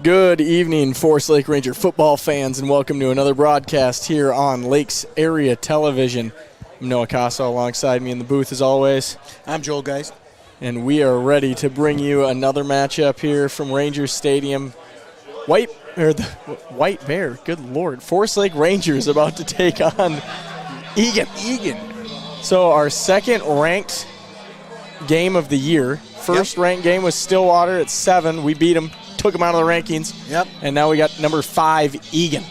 Good evening, Forest Lake Ranger football fans, and welcome to another broadcast here on Lakes Area Television. I'm Noah Casa, alongside me in the booth as always. I'm Joel Geist. And we are ready to bring you another matchup here from Rangers Stadium. White Bear, good Lord. Forest Lake Rangers about to take on Eagan. So our second ranked game of the year. First ranked game was Stillwater at 7. We beat them, took them out of the rankings. Yep. And now we got number 5, Eagan.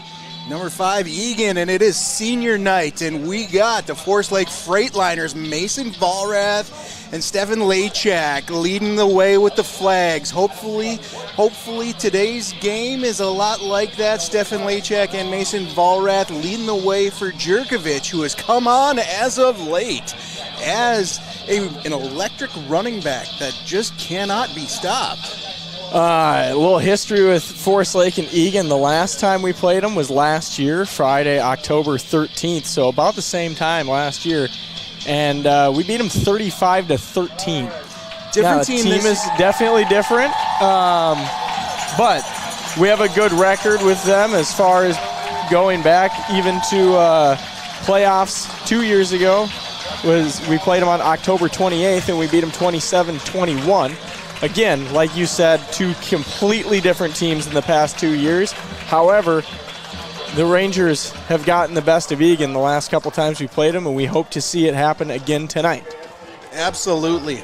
Number 5, Eagan, and it is senior night, and we got the Forest Lake Freightliners, Mason Vollrath and Stefan Lachak leading the way with the flags. Hopefully today's game is a lot like that. Stefan Lachak and Mason Vollrath leading the way for Jerkovich, who has come on as of late as an electric running back that just cannot be stopped. A little history with Forest Lake and Eagan. The last time we played them was last year, Friday, October 13th, so about the same time last year. And we beat them 35-13. Different team. The team is definitely different, but we have a good record with them as far as going back even to playoffs 2 years ago. We played them on October 28th, and we beat them 27-21. Again, like you said, two completely different teams in the past 2 years. However, the Rangers have gotten the best of Eagan the last couple times we played them, and we hope to see it happen again tonight. Absolutely.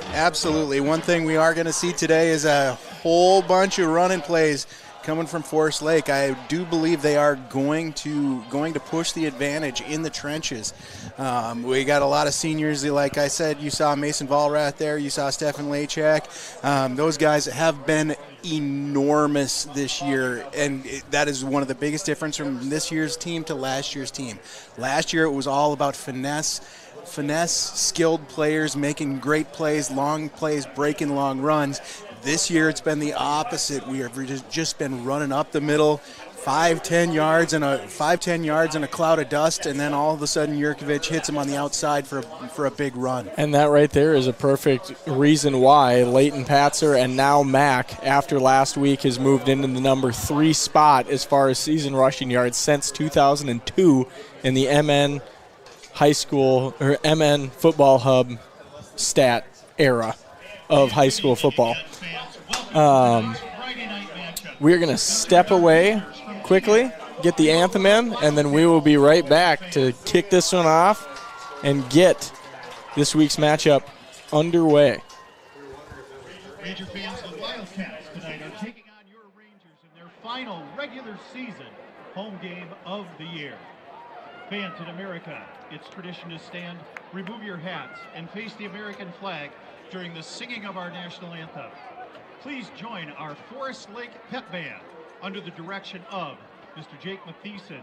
One thing we are going to see today is a whole bunch of running plays coming from Forest Lake. I do believe they are going to push the advantage in the trenches. We got a lot of seniors. Like I said, you saw Mason Vollrath there. You saw Stefan Lachak. Those guys have been enormous this year, and that is one of the biggest difference from this year's team to last year's team. Last year it was all about finesse, skilled players making great plays, long plays, breaking long runs. This year it's been the opposite. We have just been running up the middle, 5-10 yards and a cloud of dust, and then all of a sudden Jerkovich hits him on the outside for a big run. And that right there is a perfect reason why Leighton Patzer and now Mack, after last week, has moved into the number 3 spot as far as season rushing yards since 2002 in the MN high school or MN football hub stat era of high school football. We're going to step away quickly, get the anthem in, and then we will be right back to kick this one off and get this week's matchup underway. Ranger fans, the Wildcats tonight are taking on your Rangers in their final regular season home game of the year. Fans in America, it's tradition to stand, remove your hats, and face the American flag during the singing of our national anthem. Please join our Forest Lake Pep Band under the direction of Mr. Jake Mathieson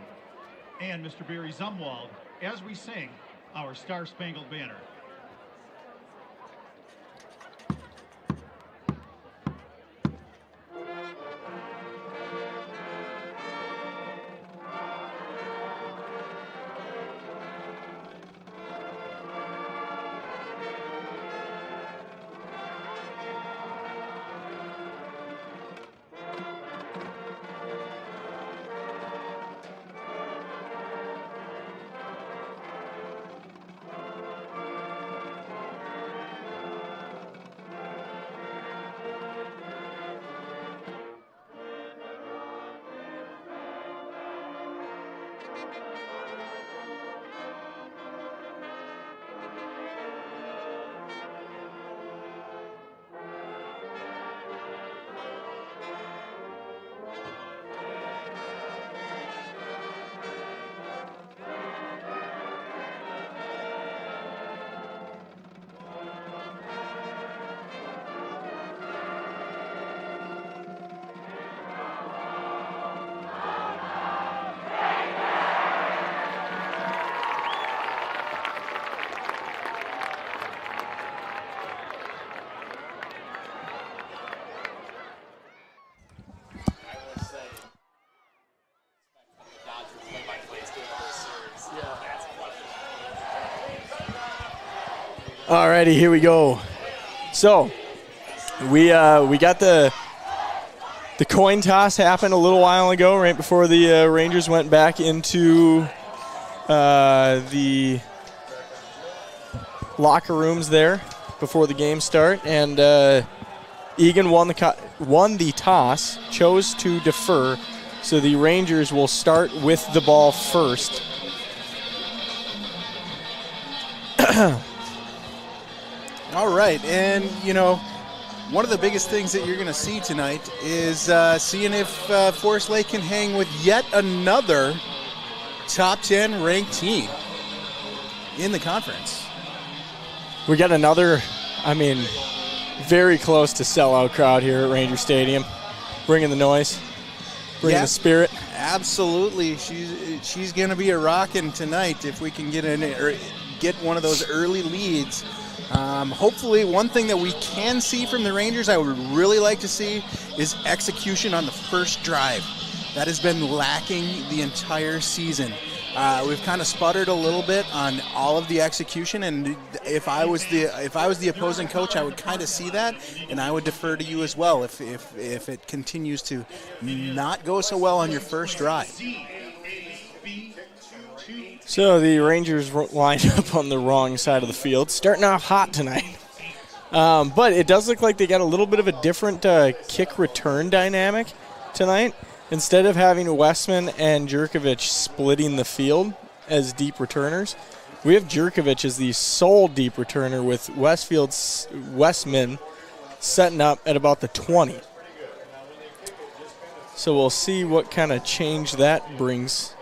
and Mr. Barry Zumwald as we sing our Star Spangled Banner. Alrighty, here we go. So we got the The coin toss happened a little while ago, right before the Rangers went back into the locker rooms there before the game start, and Eagan won the toss, chose to defer, so the Rangers will start with the ball first. All right, and one of the biggest things that you're going to see tonight is seeing if Forest Lake can hang with yet another top 10 ranked team in the conference. We got another, very close to sellout crowd here at Ranger Stadium, bringing the noise, bringing the spirit. Absolutely, she's going to be a rockin' tonight if we can get one of those early leads. Hopefully, one thing that we can see from the Rangers, I would really like to see, is execution on the first drive. That has been lacking the entire season. We've kind of sputtered a little bit on all of the execution, and if I was the opposing coach, I would kind of see that, and I would defer to you as well if it continues to not go so well on your first drive. So the Rangers lined up on the wrong side of the field, starting off hot tonight. But it does look like they got a little bit of a different kick return dynamic tonight. Instead of having Westman and Jerkovic splitting the field as deep returners, we have Jerkovic as the sole deep returner with Westman setting up at about the 20. So we'll see what kind of change that brings.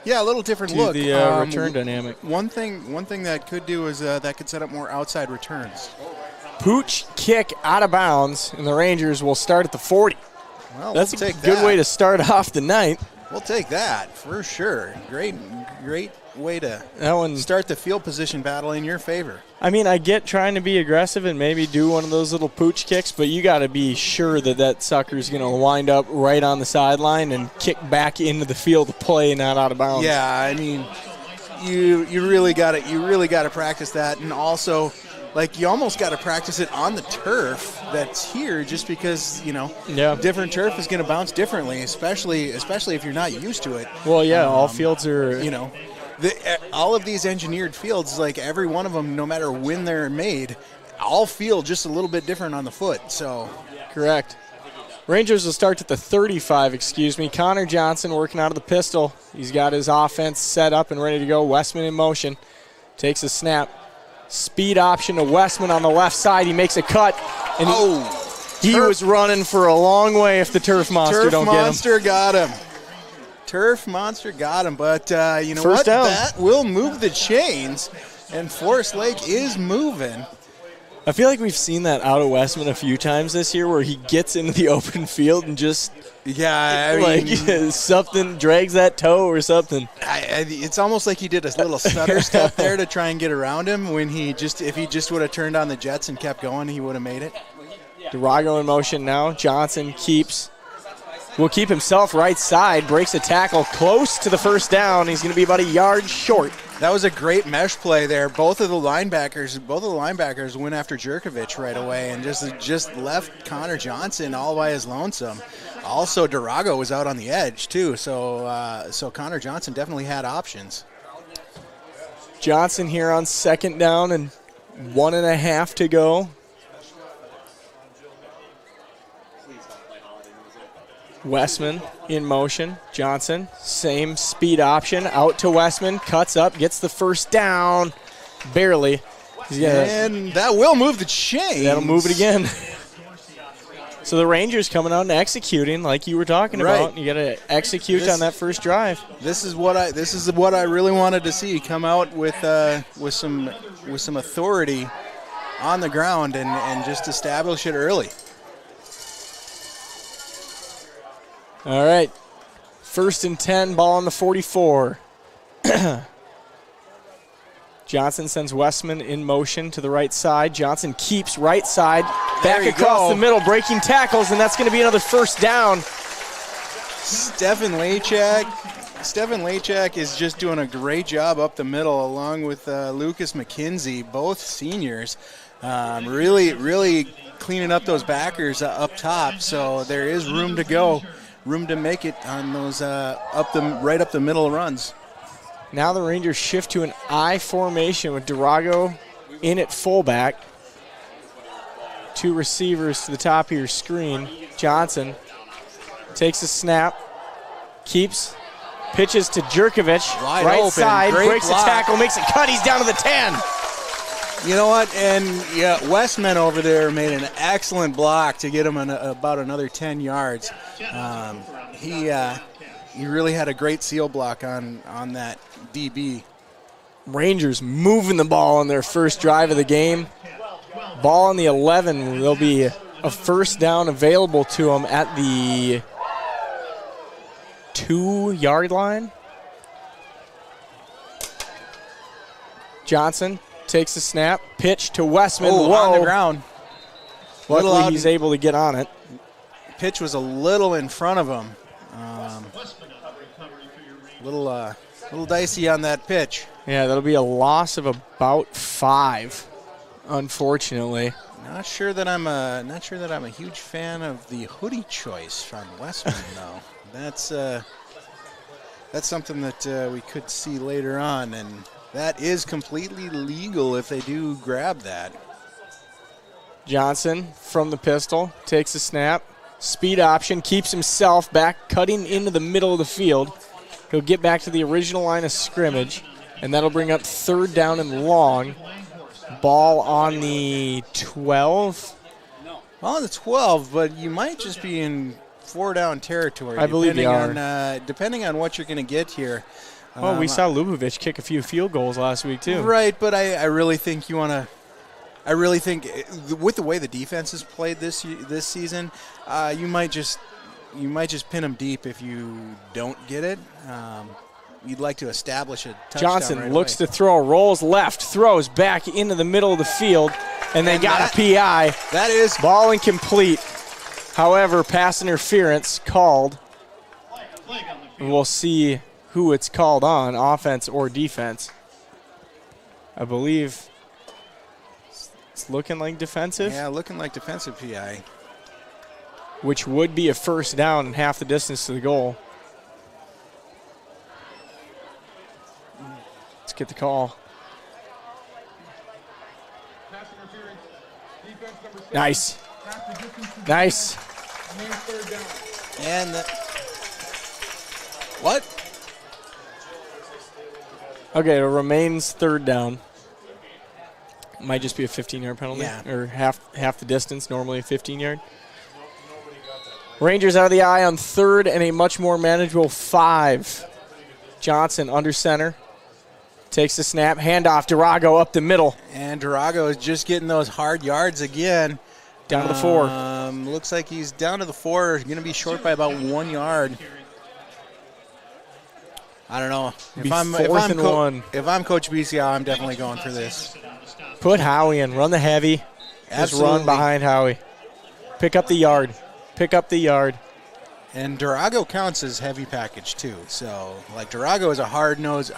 Yeah, a little different to look. The return dynamic. One thing that could do is that could set up more outside returns. Pooch kick out of bounds, and the Rangers will start at the 40. Well, that's a good way to start off the night. We'll take that for sure. Great way to start the field position battle in your favor. I get trying to be aggressive and maybe do one of those little pooch kicks, but you got to be sure that sucker's going to wind up right on the sideline and kick back into the field to play, not out of bounds. Yeah, you really got to practice that, and also you almost got to practice it on the turf that's here, just because different turf is going to bounce differently, especially if you're not used to it. Well, yeah, all fields are all of these engineered fields, every one of them, no matter when they're made, all feel just a little bit different on the foot. So correct. Rangers will start at the 35. Connor Johnson working out of the pistol. He's got his offense set up and ready to go. Westman in motion, takes a snap. Speed option to Westman on the left side. He makes a cut. And he was running for a long way if the Turf Monster don't get him. Turf Monster got him. But First what? Down. That will move the chains, and Forest Lake is moving. I feel like we've seen that out of Westman a few times this year where he gets into the open field and just something drags that toe or something. It's almost like he did a little stutter step there to try and get around him. If he just would have turned on the jets and kept going, he would have made it. Durago in motion now. Johnson will keep himself right side, breaks a tackle close to the first down. He's going to be about a yard short. That was a great mesh play there. Both of the linebackers went after Jerkovic right away and just left Connor Johnson all by his lonesome. Also, Durago was out on the edge too, so Connor Johnson definitely had options. Johnson here on second down and 1.5 to go. Westman in motion. Johnson, same speed option. Out to Westman. Cuts up. Gets the first down. Barely. And that will move the chains. That'll move it again. So the Rangers coming out and executing like you were talking about. You got to execute on that first drive. This is what I really wanted to see, come out with some authority on the ground and just establish it early. All right, 1st and 10, ball on the 44. Johnson sends Westman in motion to the right side. Johnson keeps right side, back across the middle, breaking tackles, and that's going to be another first down. Stephen Lachak is just doing a great job up the middle, along with Lucas McKenzie, both seniors. Really cleaning up those backers up top. So there is room to go, room to make it on those right up the middle runs. Now the Rangers shift to an I formation with Durago in at fullback. 2 receivers to the top of your screen. Johnson takes a snap, pitches to Jerkovic, Wide right open, side, great breaks block. the tackle, makes it cut. He's down to the 10. You know what? And Westman over there made an excellent block to get him about another 10 yards. He really had a great seal block on that DB. Rangers moving the ball on their first drive of the game. Ball on the 11. There'll be a first down available to them at the 2-yard line. Johnson takes the snap, pitch to Westman. Oh, on the ground. Luckily, he's able to get on it. Pitch was a little in front of him. Little dicey on that pitch. Yeah, that'll be a loss of about 5, unfortunately. Not sure that I'm a huge fan of the hoodie choice from Westman though. That's something that we could see later on, and that is completely legal if they do grab that. Johnson from the pistol takes a snap, speed option, keeps himself back, cutting into the middle of the field. He'll get back to the original line of scrimmage, and that'll bring up 3rd down and long. Ball on the 12. On the 12, but you might just be in 4-down territory. I believe you are. Depending on what you're going to get here. Well, we saw Lubovic kick a few field goals last week too. Right, but I really think you want to. I really think with the way the defense has played this season, you might just pin them deep if you don't get it. You'd like to establish a touchdown. Johnson right looks away. to throw, rolls left, throws back into the middle of the field, and they got a PI. That is ball incomplete. However, pass interference called. And we'll see who it's called on, offense or defense. I believe it's looking like defensive. Yeah, looking like defensive PI. Which would be a first down and half the distance to the goal. Let's get the call. Nice. Nice. And what? Okay, it remains 3rd down. Might just be a 15-yard penalty. Yeah. Or half the distance, normally a 15-yard. Rangers out of the eye on 3rd and a much more manageable 5. Johnson under center. Takes the snap, handoff, Durago up the middle. And Durago is just getting those hard yards again. Down to the 4. Looks like he's down to the 4. Going to be short by about 1 yard. I don't know. If I'm Coach BCL, I'm definitely going for this. Put Howie in. Run the heavy. Just run behind Howie. Pick up the yard. And Durago counts as heavy package too. So, Durago is a hard-nosed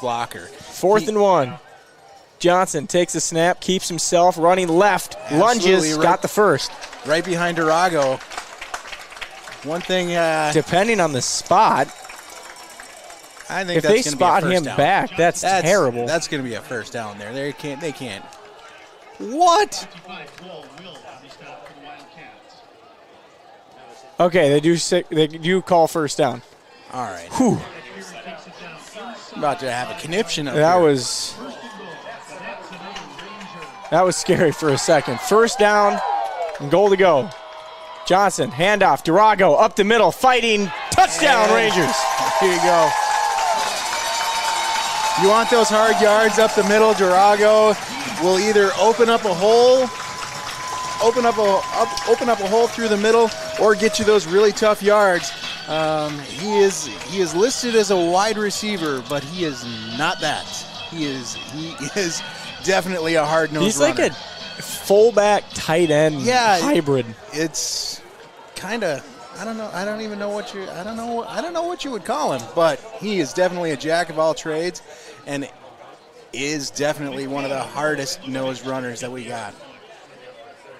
blocker. 4th and 1. Johnson takes a snap, keeps himself running left, lunges, got the first. Right behind Durago. One thing. Depending on the spot, I think if they spot him back, that's terrible. That's going to be a first down there. They can't. What? Okay, they do call first down. All right. Whew. About to have a conniption up That here. was scary for a second. First down and goal to go. Johnson, handoff, Durago up the middle, fighting, touchdown, and Rangers. Here you go. You want those hard yards up the middle. Durago will either open up a hole through the middle, or get you those really tough yards. He is listed as a wide receiver, but he is not that. He is definitely a hard-nosed He's runner. like a fullback tight end hybrid. It's kind of, I don't know what you would call him, but he is definitely a jack of all trades, and is definitely one of the hardest nose runners that we got.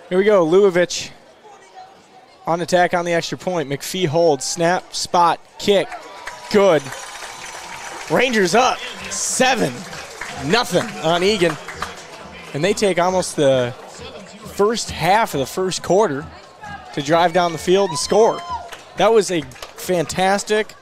Here we go, Luovic on attack on the extra point. McPhee holds, snap, spot, kick, good. Rangers up 7-0 on Eagan. And they take almost the first half of the first quarter to drive down the field and score. That was a fantastic,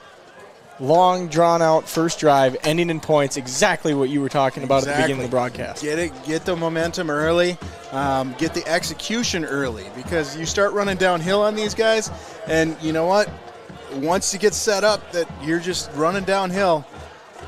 long, drawn-out first drive, ending in points, exactly what you were talking about at the beginning of the broadcast. Get the momentum early, get the execution early, because you start running downhill on these guys, and you know what? Once you get set up that you're just running downhill,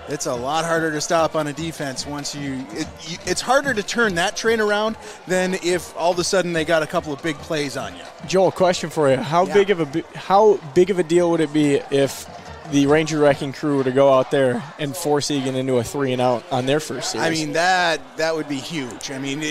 it's a lot harder to stop on a defense. It's harder to turn that train around than if all of a sudden they got a couple of big plays on you. Joel, question for you: How big of a deal would it be if the Ranger Wrecking Crew were to go out there and force Eagan into a 3-and-out on their first series? I mean, that would be huge. I mean,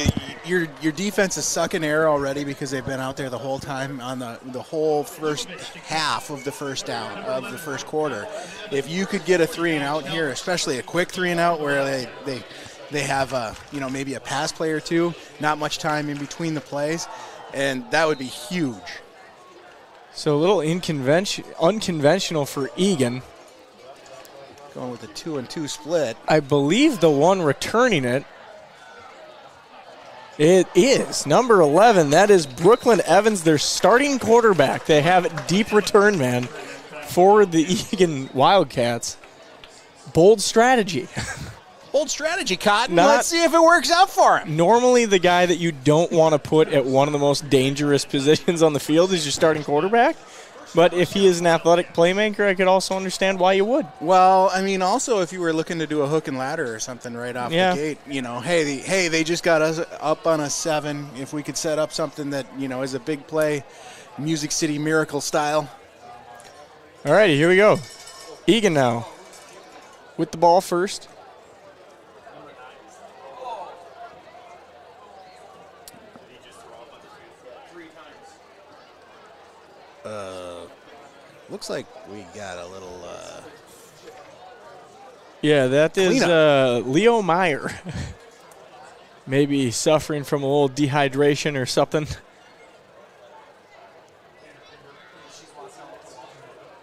your defense is sucking air already because they've been out there the whole time on the whole first half of the first down of the first quarter. If you could get a 3-and-out here, especially a quick 3-and-out where they have maybe a pass play or two, not much time in between the plays, and that would be huge. So a little unconventional for Eagan. Going with a 2-and-2 split. I believe the one returning it is number 11. That is Brooklyn Evans, their starting quarterback. They have a deep return man for the Eagan Wildcats. Bold strategy. Bold strategy, Cotton. Let's see if it works out for him. Normally the guy that you don't want to put at one of the most dangerous positions on the field is your starting quarterback. But if he is an athletic playmaker, I could also understand why you would. Well, I mean, also if you were looking to do a hook and ladder or something right off the gate, hey, they just got us up on a 7. If we could set up something that, is a big play, Music City Miracle style. All righty, here we go. Eagan now with the ball first. Looks like we got a little yeah, that is cleanup. Leo Meyer. Maybe suffering from a little dehydration or something.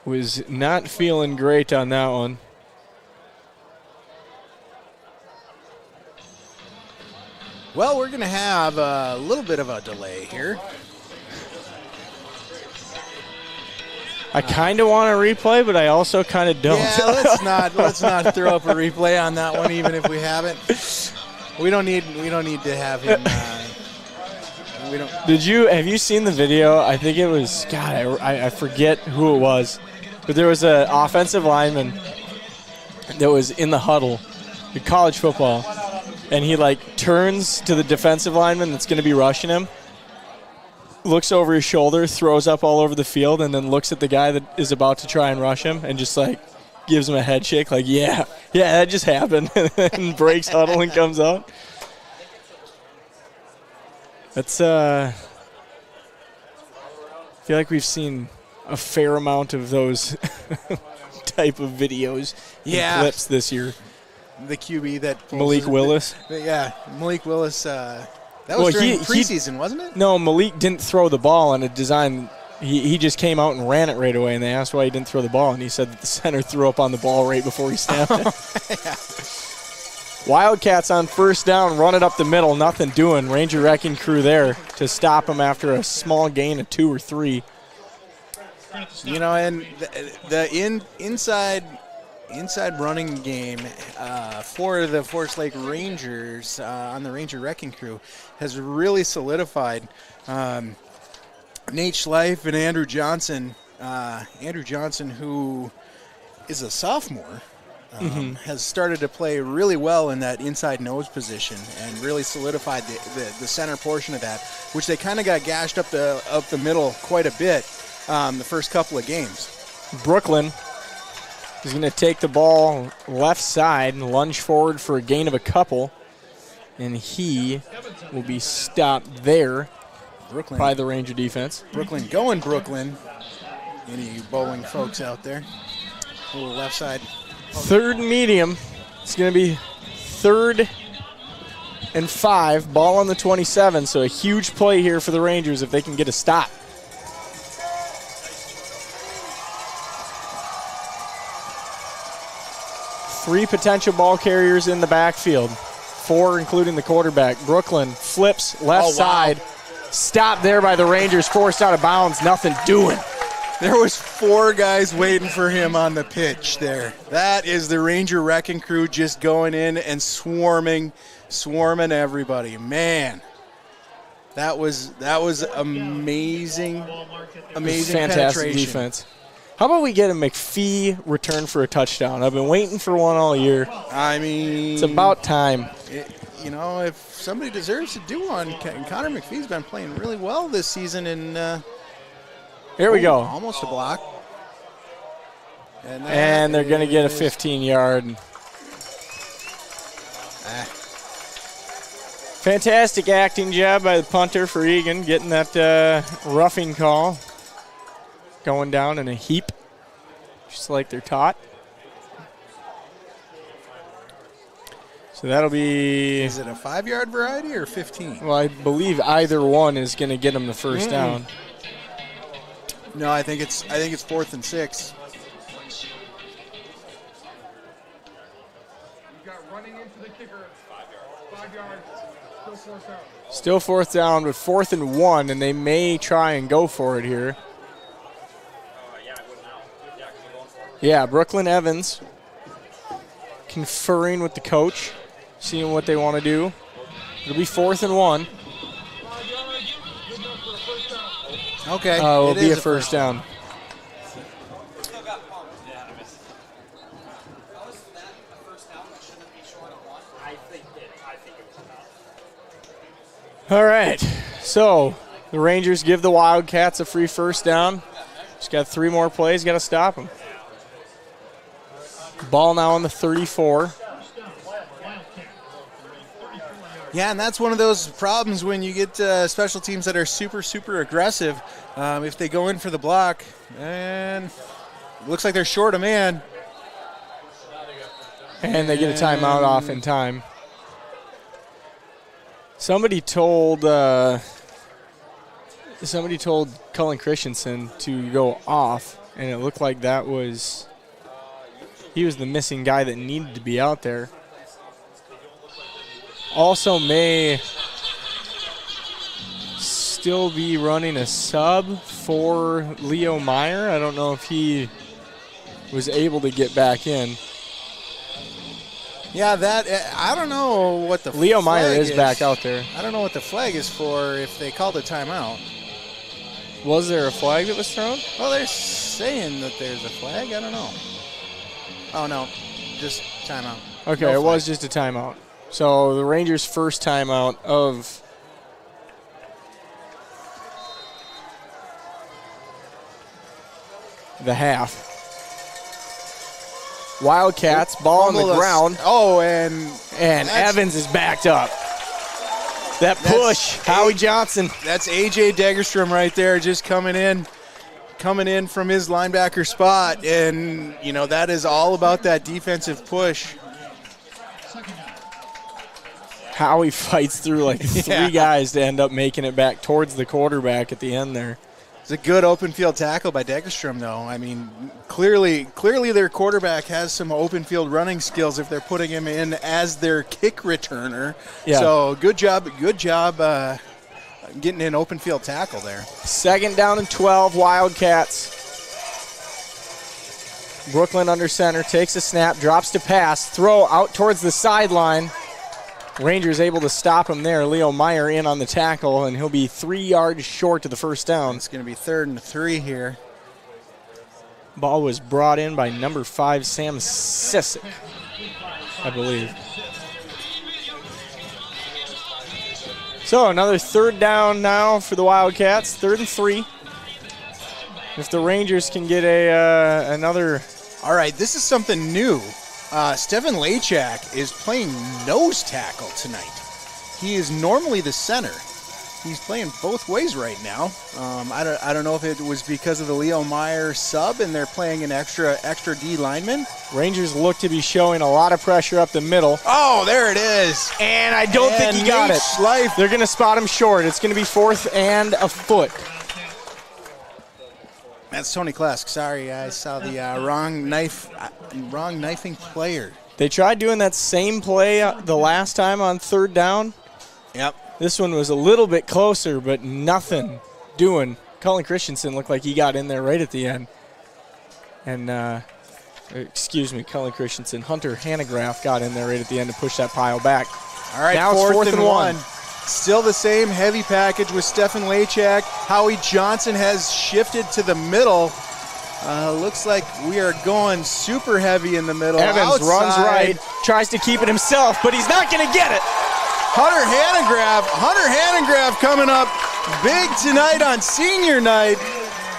Was not feeling great on that one. Well, we're going to have a little bit of a delay here. I kind of want a replay, but I also kind of don't. Yeah, let's not throw up a replay on that one, even if we haven't. We don't need to have him. We don't. Have you seen the video? I think it was I forget who it was, but there was an offensive lineman that was in the huddle, in college football, and he turns to the defensive lineman that's going to be rushing him. Looks over his shoulder, throws up all over the field, and then looks at the guy that is about to try and rush him and just gives him a head shake yeah, that just happened, and breaks huddle and comes out. That's I feel like we've seen a fair amount of those type of videos and clips this year. The QB that Malik Willis. Malik Willis. That was during preseason, wasn't it? No, Malik didn't throw the ball on a design. He just came out and ran it right away, and they asked why he didn't throw the ball, and he said that the center threw up on the ball right before he snapped it. Yeah. Wildcats on first down, run it up the middle, nothing doing. Ranger Wrecking Crew there to stop them after a small gain of 2 or 3. And the inside running game for the Forest Lake Rangers on the Ranger Wrecking Crew has really solidified. Nate Schleif and Andrew Johnson. Andrew Johnson, who is a sophomore, has started to play really well in that inside nose position and really solidified the center portion of that, which they kind of got gashed up the middle quite a bit the first couple of games. Brooklyn is going to take the ball left side and lunge forward for a gain of a couple, and he will be stopped there by the Ranger defense. Brooklyn. Any bowling folks out there? A little left side. Third and medium. It's going to be 3rd and 5, ball on the 27, so a huge play here for the Rangers if they can get a stop. Three potential ball carriers in the backfield, 4 including the quarterback. Brooklyn flips left side, stopped there by the Rangers, forced out of bounds, nothing doing. There was 4 guys waiting for him on the pitch there. That is the Ranger wrecking crew just going in and swarming everybody. Man, that was amazing, amazing fantastic penetration. defense. How about we get a McPhee return for a touchdown? I've been waiting for one all year. I mean, it's about time. If somebody deserves to do one, Connor McPhee's been playing really well this season. And here we go. Almost a block. And they're going to get a 15-yard. Fantastic acting job by the punter for Eagan, getting that roughing call. Going down in a heap, just like they're taught. So that'll be... Is it a 5-yard variety or 15? Well, I believe either one is going to get them the first down. No, I think it's 4th and 6. You've got running into the kicker, 5 yards, still 4th down. Still 4th down, but 4th and 1, and they may try and go for it here. Yeah, Brooklyn Evans conferring with the coach, seeing what they want to do. It'll be 4th and 1. Okay. It'll be a first down. All right, so the Rangers give the Wildcats a free first down. Just got 3 more plays, got to stop them. Ball now on the 34. Yeah, and that's one of those problems when you get special teams that are super, super aggressive. If they go in for the block, and it looks like they're short a man. And they get a timeout off in time. Somebody told Cullen Christensen to go off, and it looked like he was the missing guy that needed to be out there. Also may still be running a sub for Leo Meyer. I don't know if he was able to get back in. Yeah, I don't know what the Leo Meyer flag is back out there. I don't know what the flag is for if they called a timeout. Was there a flag that was thrown? Well, they're saying that there's a flag. I don't know. Oh, no, just timeout. Okay, No it flag. was just a timeout. So the Rangers' first timeout of the half. Wildcats, ball on the ground. Oh, and Evans is backed up. That push, Howie Johnson. That's A.J. Degerstrom right there, just coming in from his linebacker spot. And, that is all about that defensive push. Howie fights through like 3 guys to end up making it back towards the quarterback at the end there. It's a good open field tackle by Degerstrom, though. I mean, clearly their quarterback has some open field running skills if they're putting him in as their kick returner. Yeah. So good job getting an open field tackle there. 2nd down and 12, Wildcats. Brooklyn under center, takes a snap, drops to pass, throw out towards the sideline. Rangers able to stop him there. Leo Meyer in on the tackle, and he'll be 3 yards short to the first down. It's going to be 3rd and 3 here. Ball was brought in by number 5, Sam Sissick, I believe. So another 3rd down now for the Wildcats, 3rd and 3. If the Rangers can get another... All right, this is something new. Stephen Lachak is playing nose tackle tonight. He is normally the center. He's playing both ways right now. I don't know if it was because of the Leo Meyer sub and they're playing an extra D lineman. Rangers look to be showing a lot of pressure up the middle. Oh, there it is. And I don't think he got it. They're going to spot him short. It's going to be 4th and a foot. That's Tony Klesk. Sorry, I saw the wrong knifing player. They tried doing that same play the last time on 3rd down. Yep. This one was a little bit closer, but nothing doing. Cullen Christensen looked like he got in there right at the end. And, Cullen Christensen. Hunter Hanegraaff got in there right at the end to push that pile back. All right, now fourth it's 4th and 1. Still the same heavy package with Stefan Lachak. Howie Johnson has shifted to the middle. Looks like we are going super heavy in the middle. Evans Outside. runs right, tries to keep it himself, but he's not going to get it. Hunter Hanegraaff coming up big tonight on senior night.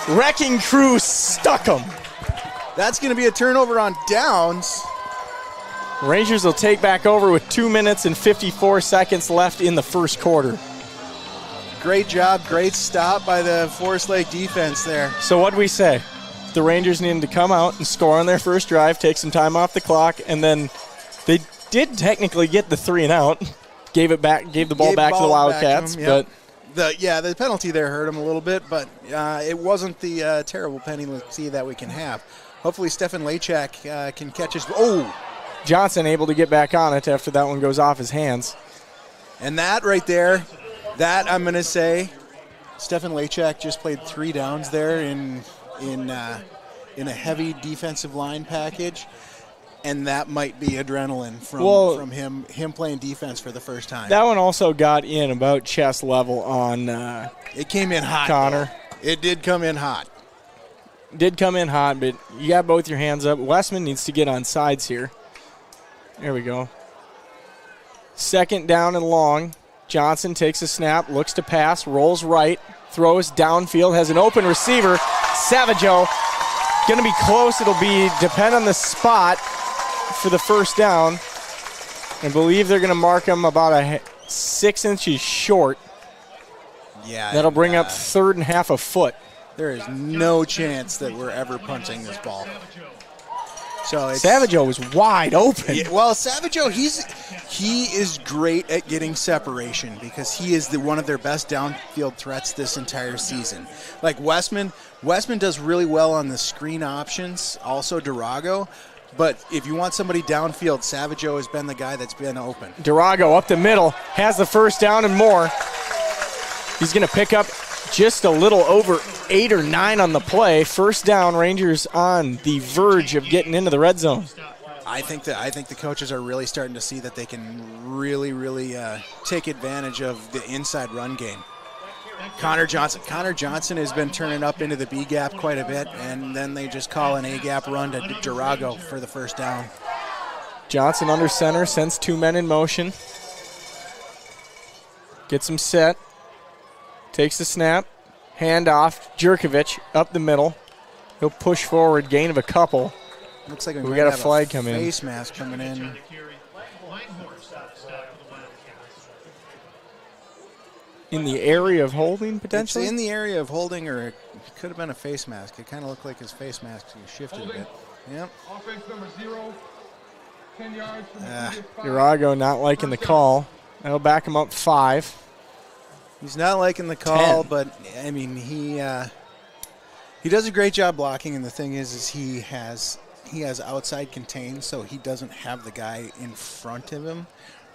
Wrecking crew stuck him. That's going to be a turnover on downs. Rangers will take back over with 2 minutes and 54 seconds left in the first quarter. Great job, great stop by the Forest Lake defense there. So what'd we say? The Rangers needed to come out and score on their first drive, take some time off the clock, and then they did technically get the 3 and out. Gave the ball back to the Wildcats, yep. But the penalty there hurt him a little bit, but it wasn't the terrible penalty that we can have. Hopefully Stefan Lachak can catch his. Oh, Johnson able to get back on it after that one goes off his hands. And that right there, that I'm going to say, Stefan Lachak just played 3 downs there in a heavy defensive line package. And that might be adrenaline from him playing defense for the first time. That one also got in about chest level on it came in hot, Connor. Though. It did come in hot. Did come in hot, but you got both your hands up. Westman needs to get on sides here. There we go. 2nd down and long. Johnson takes a snap, looks to pass, rolls right, throws downfield, has an open receiver. Savageau going to be close. It'll be depend on the spot for the first down. I believe they're going to mark him about 6 inches short. Yeah. That'll bring up 3rd and half a foot. There is no chance that we're ever punting this ball. So Savageau was wide open. Yeah, well, Savageau, he is great at getting separation because he is one of their best downfield threats this entire season. Like Westman does really well on the screen options, also Durago. But if you want somebody downfield, Savageau has been the guy that's been open. Durago up the middle, has the first down and more. He's going to pick up just a little over 8 or 9 on the play. First down, Rangers on the verge of getting into the red zone. I think the coaches are really starting to see that they can really take advantage of the inside run game. Connor Johnson has been turning up into the B gap quite a bit, and then they just call an A gap run to Durago for the first down. Johnson under center, sends 2 men in motion. Gets him set. Takes the snap. Handoff. Jerkovich up the middle. He'll push forward, gain of a couple. Looks like we got a flag coming in. Face mask coming in. In the area of holding, potentially? It's in the area of holding, or it could have been a face mask. It kind of looked like his face mask shifted a bit. Yep. Offense number 0, 10 yards from the previous 5. Durago not liking the call. That'll back him up 5. He's not liking the call, 10. but I mean he does a great job blocking, and the thing is he has outside contained, so he doesn't have the guy in front of him.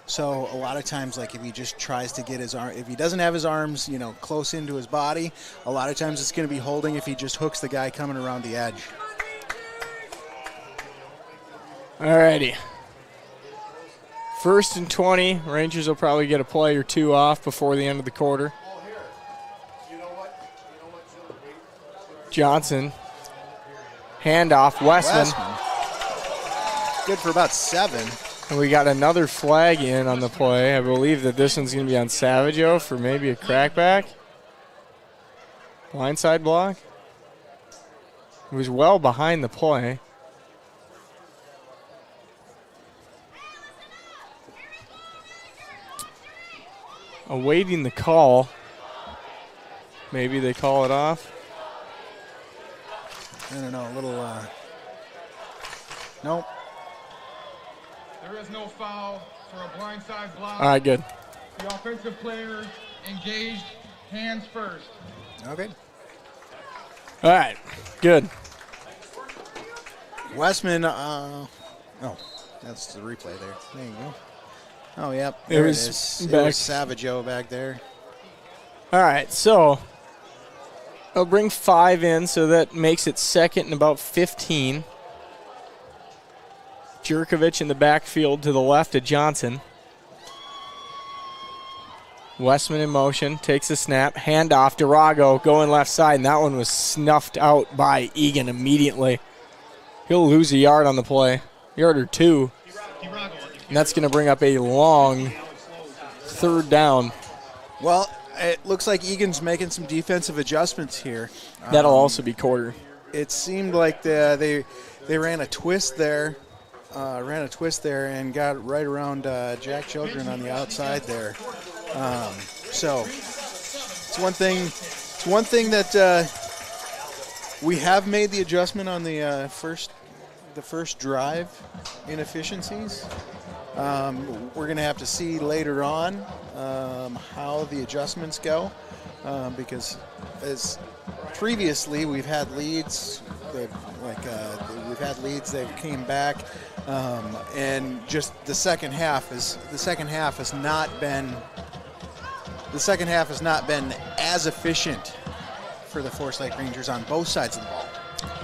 So a lot of times, like if he just tries to get his arm, if he doesn't have his arms, close into his body, a lot of times it's going to be holding if he just hooks the guy coming around the edge. Alrighty. 1st and 20. Rangers will probably get a play or 2 off before the end of the quarter. Johnson. Handoff. Westman. Good for about 7. And we got another flag in on the play. I believe that this one's going to be on Savageau for maybe a crackback. Blindside block. It was well behind the play. Awaiting the call. Maybe they call it off. I don't know, a little, nope. There is no foul for a blindside block. All right, good. The offensive player engaged, hands first. Okay. All right, good. Westman, oh, that's the replay there. There you go. Oh, yep, It there it was is. It back. was Savageau back there. All right, so I'll bring 5 in, so that makes it second and about 15. Jerkovich in the backfield to the left of Johnson. Westman in motion, takes a snap, handoff, Durago going left side, and that one was snuffed out by Eagan immediately. He'll lose a yard on the play, yard or 2, and that's going to bring up a long 3rd down. Well, it looks like Egan's making some defensive adjustments here. That'll also be quarter. It seemed like they ran a twist there. And got right around Jack Children on the outside there. So it's one thing. It's one thing that we have made the adjustment on the first drive inefficiencies. We're going to have to see later on how the adjustments go, because as previously we've had leads. We've had leads that came back, and just the second half has not been as efficient for the Forest Lake Rangers on both sides of the ball.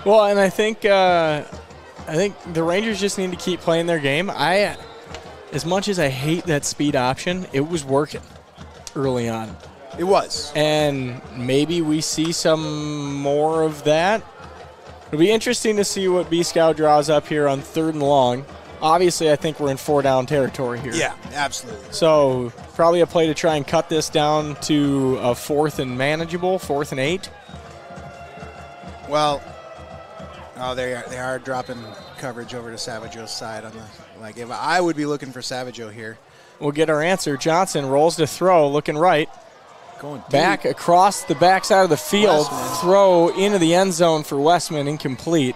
Well, and I think the Rangers just need to keep playing their game. As much as I hate that speed option, it was working early on. It was, and maybe we see some more of that. It'll be interesting to see what B-Scout draws up here on 3rd and long. Obviously, I think we're in 4-down territory here. Yeah, absolutely. So probably a play to try and cut this down to a 4th and manageable, 4th and 8. Well, they are dropping coverage over to Savageau's side on the. If I would be looking for Savageau here. We'll get our answer. Johnson rolls to throw, looking right. Going back across the backside of the field, Westman. Throw into the end zone for Westman, incomplete.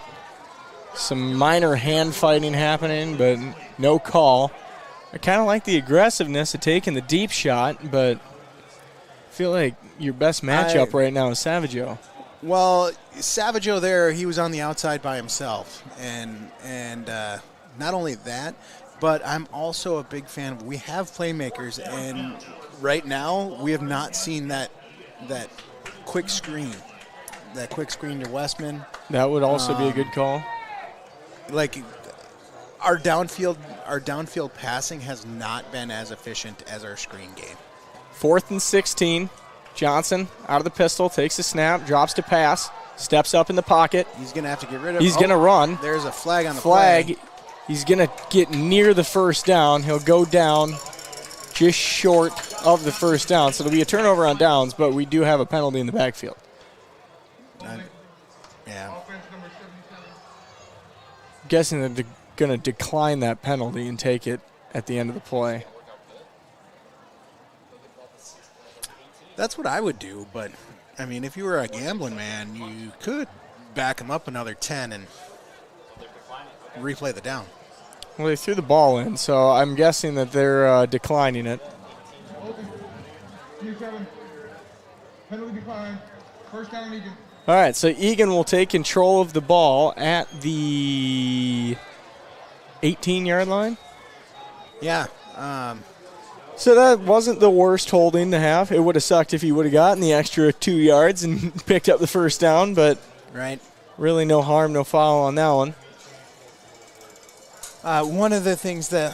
Some minor hand fighting happening, but no call. I kind of like the aggressiveness of taking the deep shot, but I feel like your best matchup right now is Savageau. Well, Savageau there, he was on the outside by himself, and not only that, but I'm also a big fan of, we have playmakers, and right now we have not seen that quick screen to Westman. That would also be a good call. Like our downfield passing has not been as efficient as our screen game. 4th and 16. Johnson out of the pistol, takes a snap, drops to pass, steps up in the pocket. He's going to have to get rid of. He's going to run. There's a flag on the play. He's going to get near the 1st down. He'll go down just short of the 1st down. So it'll be a turnover on downs, but we do have a penalty in the backfield. Yeah. I'm guessing that they're going to decline that penalty and take it at the end of the play. That's what I would do, but, I mean, if you were a gambling man, you could back him up another 10 and replay the down. Well, they threw the ball in, so I'm guessing that they're declining it. Penalty decline. 1st down, Eagan. All right, so Eagan will take control of the ball at the 18-yard line. Yeah. So that wasn't the worst holding to have. It would have sucked if he would have gotten the extra 2 yards and picked up the 1st down, but right. Really no harm, no foul on that one. One of the things that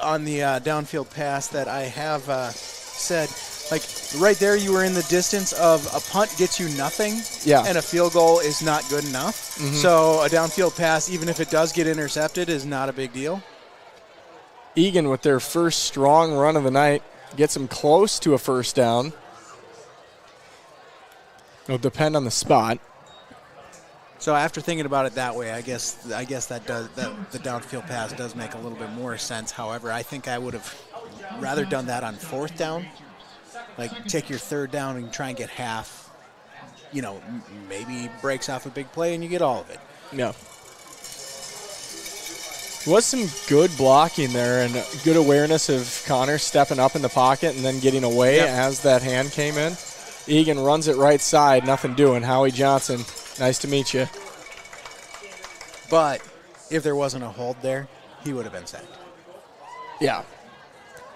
on the downfield pass that I have said, like right there, you were in the distance of a punt gets you nothing, and a field goal is not good enough. Mm-hmm. So a downfield pass, even if it does get intercepted, is not a big deal. Eagan with their first strong run of the night gets them close to a 1st down. It'll depend on the spot. So after thinking about it that way, I guess that the downfield pass does make a little bit more sense. However, I think I would have rather done that on 4th down. Like take your 3rd down and try and get half maybe breaks off a big play and you get all of it. Yeah. Was some good blocking there and good awareness of Connor stepping up in the pocket and then getting away as that hand came in. Eagan runs it right side, nothing doing. Howie Johnson, nice to meet you. But if there wasn't a hold there, he would have been sacked. Yeah.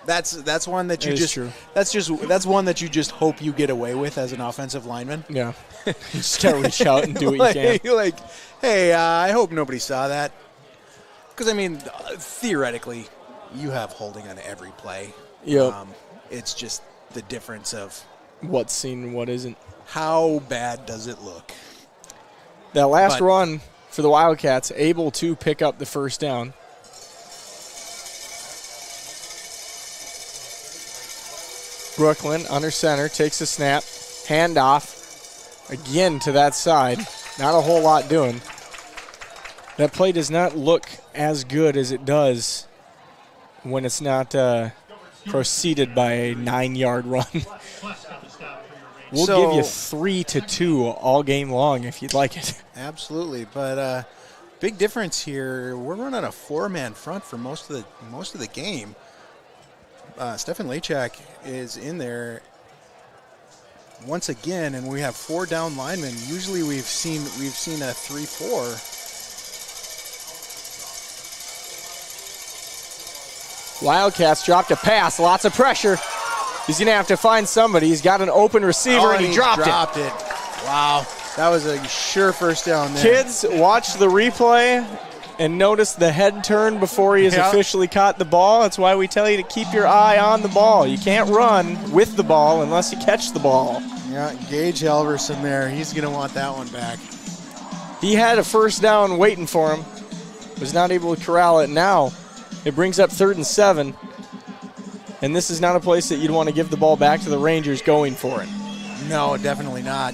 That's one that you just true. That's one that you just hope you get away with as an offensive lineman. Yeah. You just gotta reach out and do what you can. You're like, hey, I hope nobody saw that. Because, I mean, theoretically, you have holding on every play. Yep. It's just the difference of what's seen and what isn't. How bad does it look? That last run for the Wildcats, able to pick up the first down. Brooklyn under center, takes the snap, handoff again to that side. Not a whole lot doing. That play does not look as good as it does when it's not preceded by a 9-yard run. We'll give you 3-2 all game long if you'd like it. Absolutely, but big difference here. We're running a 4-man front for most of the game. Stefan Lachak is in there once again, and we have 4 down linemen. Usually we've seen a 3-4. Wildcats dropped a pass, lots of pressure. He's going to have to find somebody. He's got an open receiver, and he dropped it. Wow, that was a sure first down there. Kids, watch the replay and notice the head turn before he has officially caught the ball. That's why we tell you to keep your eye on the ball. You can't run with the ball unless you catch the ball. Yeah, Gage Halverson there. He's going to want that one back. He had a first down waiting for him. Was not able to corral it. Now it brings up 3rd and 7. And this is not a place that you'd want to give the ball back to the Rangers going for it. No, definitely not.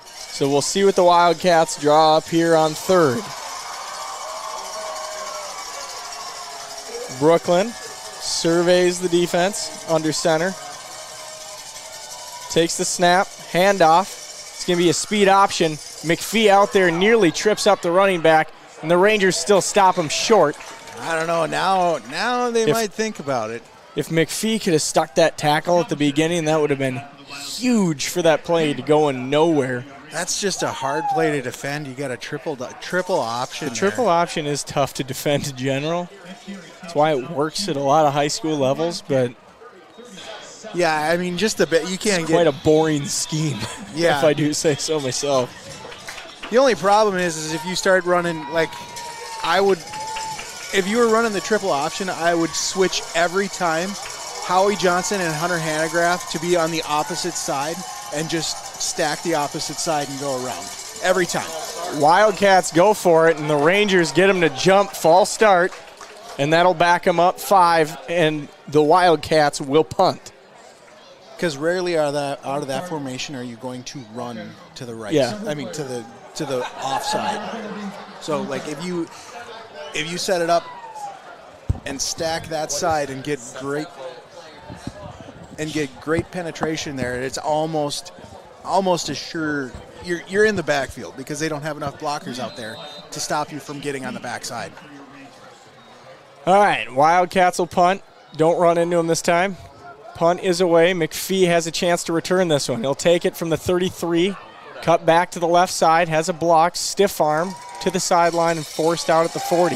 So we'll see what the Wildcats draw up here on 3rd. Brooklyn surveys the defense under center. Takes the snap, handoff. It's going to be a speed option. McPhee out there nearly trips up the running back, and the Rangers still stop him short. I don't know. Now they might think about it. If McPhee could have stuck that tackle at the beginning, that would have been huge for that play to go in nowhere. That's just a hard play to defend. You got a triple option. The triple option is tough to defend in general. That's why it works at a lot of high school levels, but yeah, I mean, just a bit. You can't get quite a boring scheme. Yeah, if I do say so myself. The only problem is if you start running if you were running the triple option, I would switch every time Howie Johnson and Hunter Hanegraaff to be on the opposite side and just stack the opposite side and go around every time. Wildcats go for it, and the Rangers get them to jump, false start, and that'll back them up 5, and the Wildcats will punt. Because rarely out of that formation are you going to run to the right. Yeah. I mean to the offside. So like if you set it up and stack that side and get great penetration there, it's almost as sure you're in the backfield because they don't have enough blockers out there to stop you from getting on the backside. All right, Wildcats will punt. Don't run into them this time. Punt is away. McPhee has a chance to return this one. He'll take it from the 33, cut back to the left side, has a block, stiff arm to the sideline, and forced out at the 40.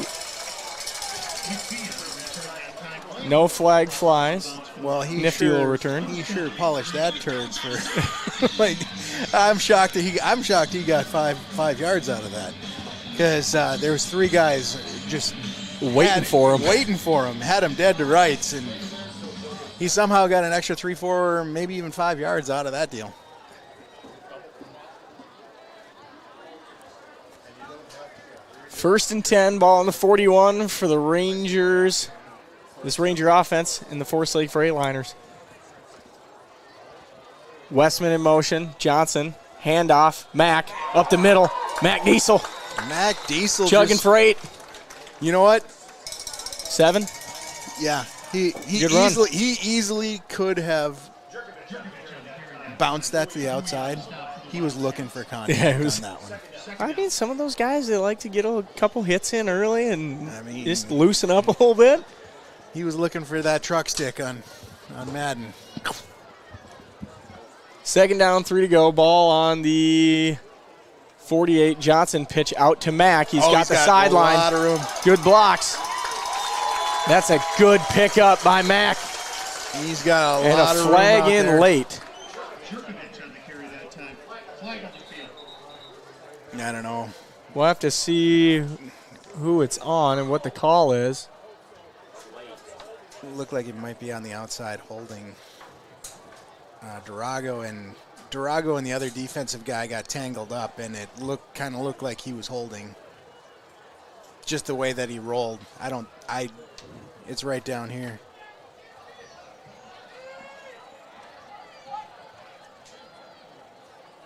No flag flies. Well, Nifty will return. He sure polished that turd for. I'm shocked he got five yards out of that because there was 3 guys just waiting for him, had him dead to rights, and he somehow got an extra 3, 4, maybe even 5 yards out of that deal. First and 10, ball on the 41 for the Rangers. This Ranger offense in the Forest Lake Freightliners. Westman in motion. Johnson, handoff. Mack up the middle. Mac Diesel. Chugging for 8. You know what? 7. Yeah, he easily could have bounced that to the outside. He was looking for contact on that one. I mean, some of those guys, they like to get a couple hits in early and just I mean, loosen up a little bit. He was looking for that truck stick on Madden. 2nd down, 3 to go. Ball on the 48. Johnson pitch out to Mack. He's got the sideline. A lot of room. Good blocks. That's a good pickup by Mack. He's got a and lot a of flag room out in there. late. I don't know. We'll have to see who it's on and what the call is. It looked like it might be on the outside holding. Durago and the other defensive guy got tangled up, and it kind of looked like he was holding. Just the way that he rolled. It's right down here.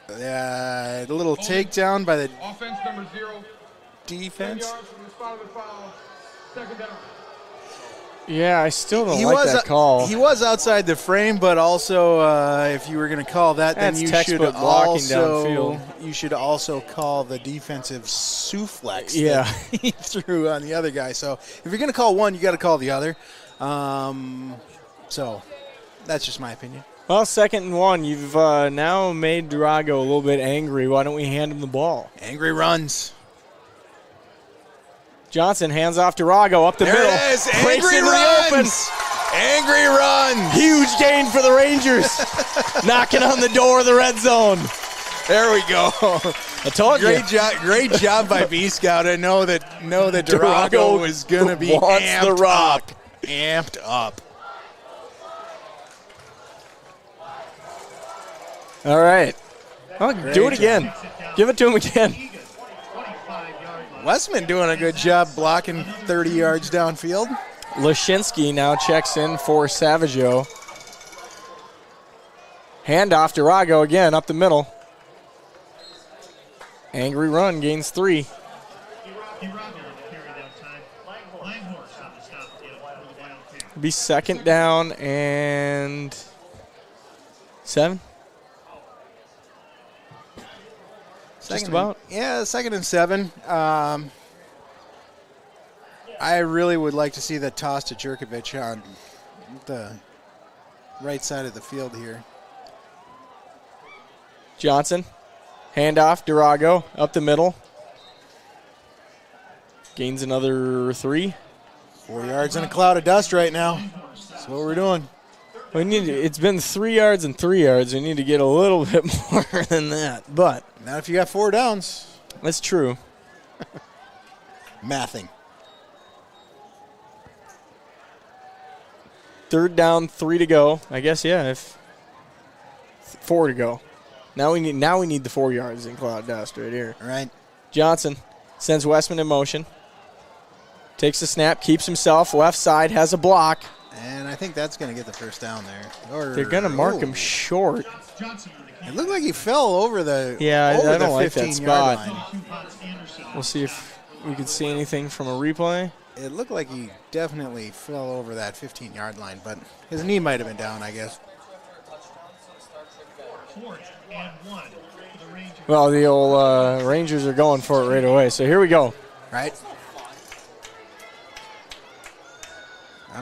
A little takedown by the Offense number 0. defense. 10 yards from the spot of the foul. 2nd down. Yeah, I still don't like that call. He was outside the frame, but also if you were going to call that, then That's you should textbook blocking downfield. you should also call the defensive suplex Yeah. that he threw on the other guy. So if you're going to call one, you got to call the other. So that's just my opinion. Well, 2nd and 1. You've now made Durago a little bit angry. Why don't we hand him the ball? Angry runs. Johnson hands off Durago up the middle. There it is. Breaks Angry into runs. the open. Angry runs. Huge gain for the Rangers. Knocking on the door of the red zone. There we go. I told you. Great job by B Scout. I know that Durago was going to be amped up. All right. Well, do it again. Give it to him again. Westman doing a good job blocking 30 yards downfield. Lashinsky now checks in for Savaggio. Handoff to Durago again up the middle. Angry run, gains 3. Be 2nd down and 7. Just about. Yeah, 2nd and 7. I really would like to see that toss to Jerkovich on the right side of the field here. Johnson, handoff, Durago up the middle. Gains another 3. 4 yards in a cloud of dust right now. That's what we're doing. It's been 3 yards and 3 yards. We need to get a little bit more than that. But not if you got 4 downs. That's true. Mathing. 3rd down, 3 to go. I guess, yeah, if 4 to go. Now we need the 4 yards in cloud dust right here. All right. Johnson sends Westman in motion. Takes the snap, keeps himself left side, has a block. And I think that's going to get the first down there. They're going to mark him short. It looked like he fell over the I don't like that 15-yard spot. line. We'll see if we can see anything from a replay. It looked like he definitely fell over that 15-yard line, but his knee might have been down, I guess. Well, the old Rangers are going for it right away. So here we go. Right.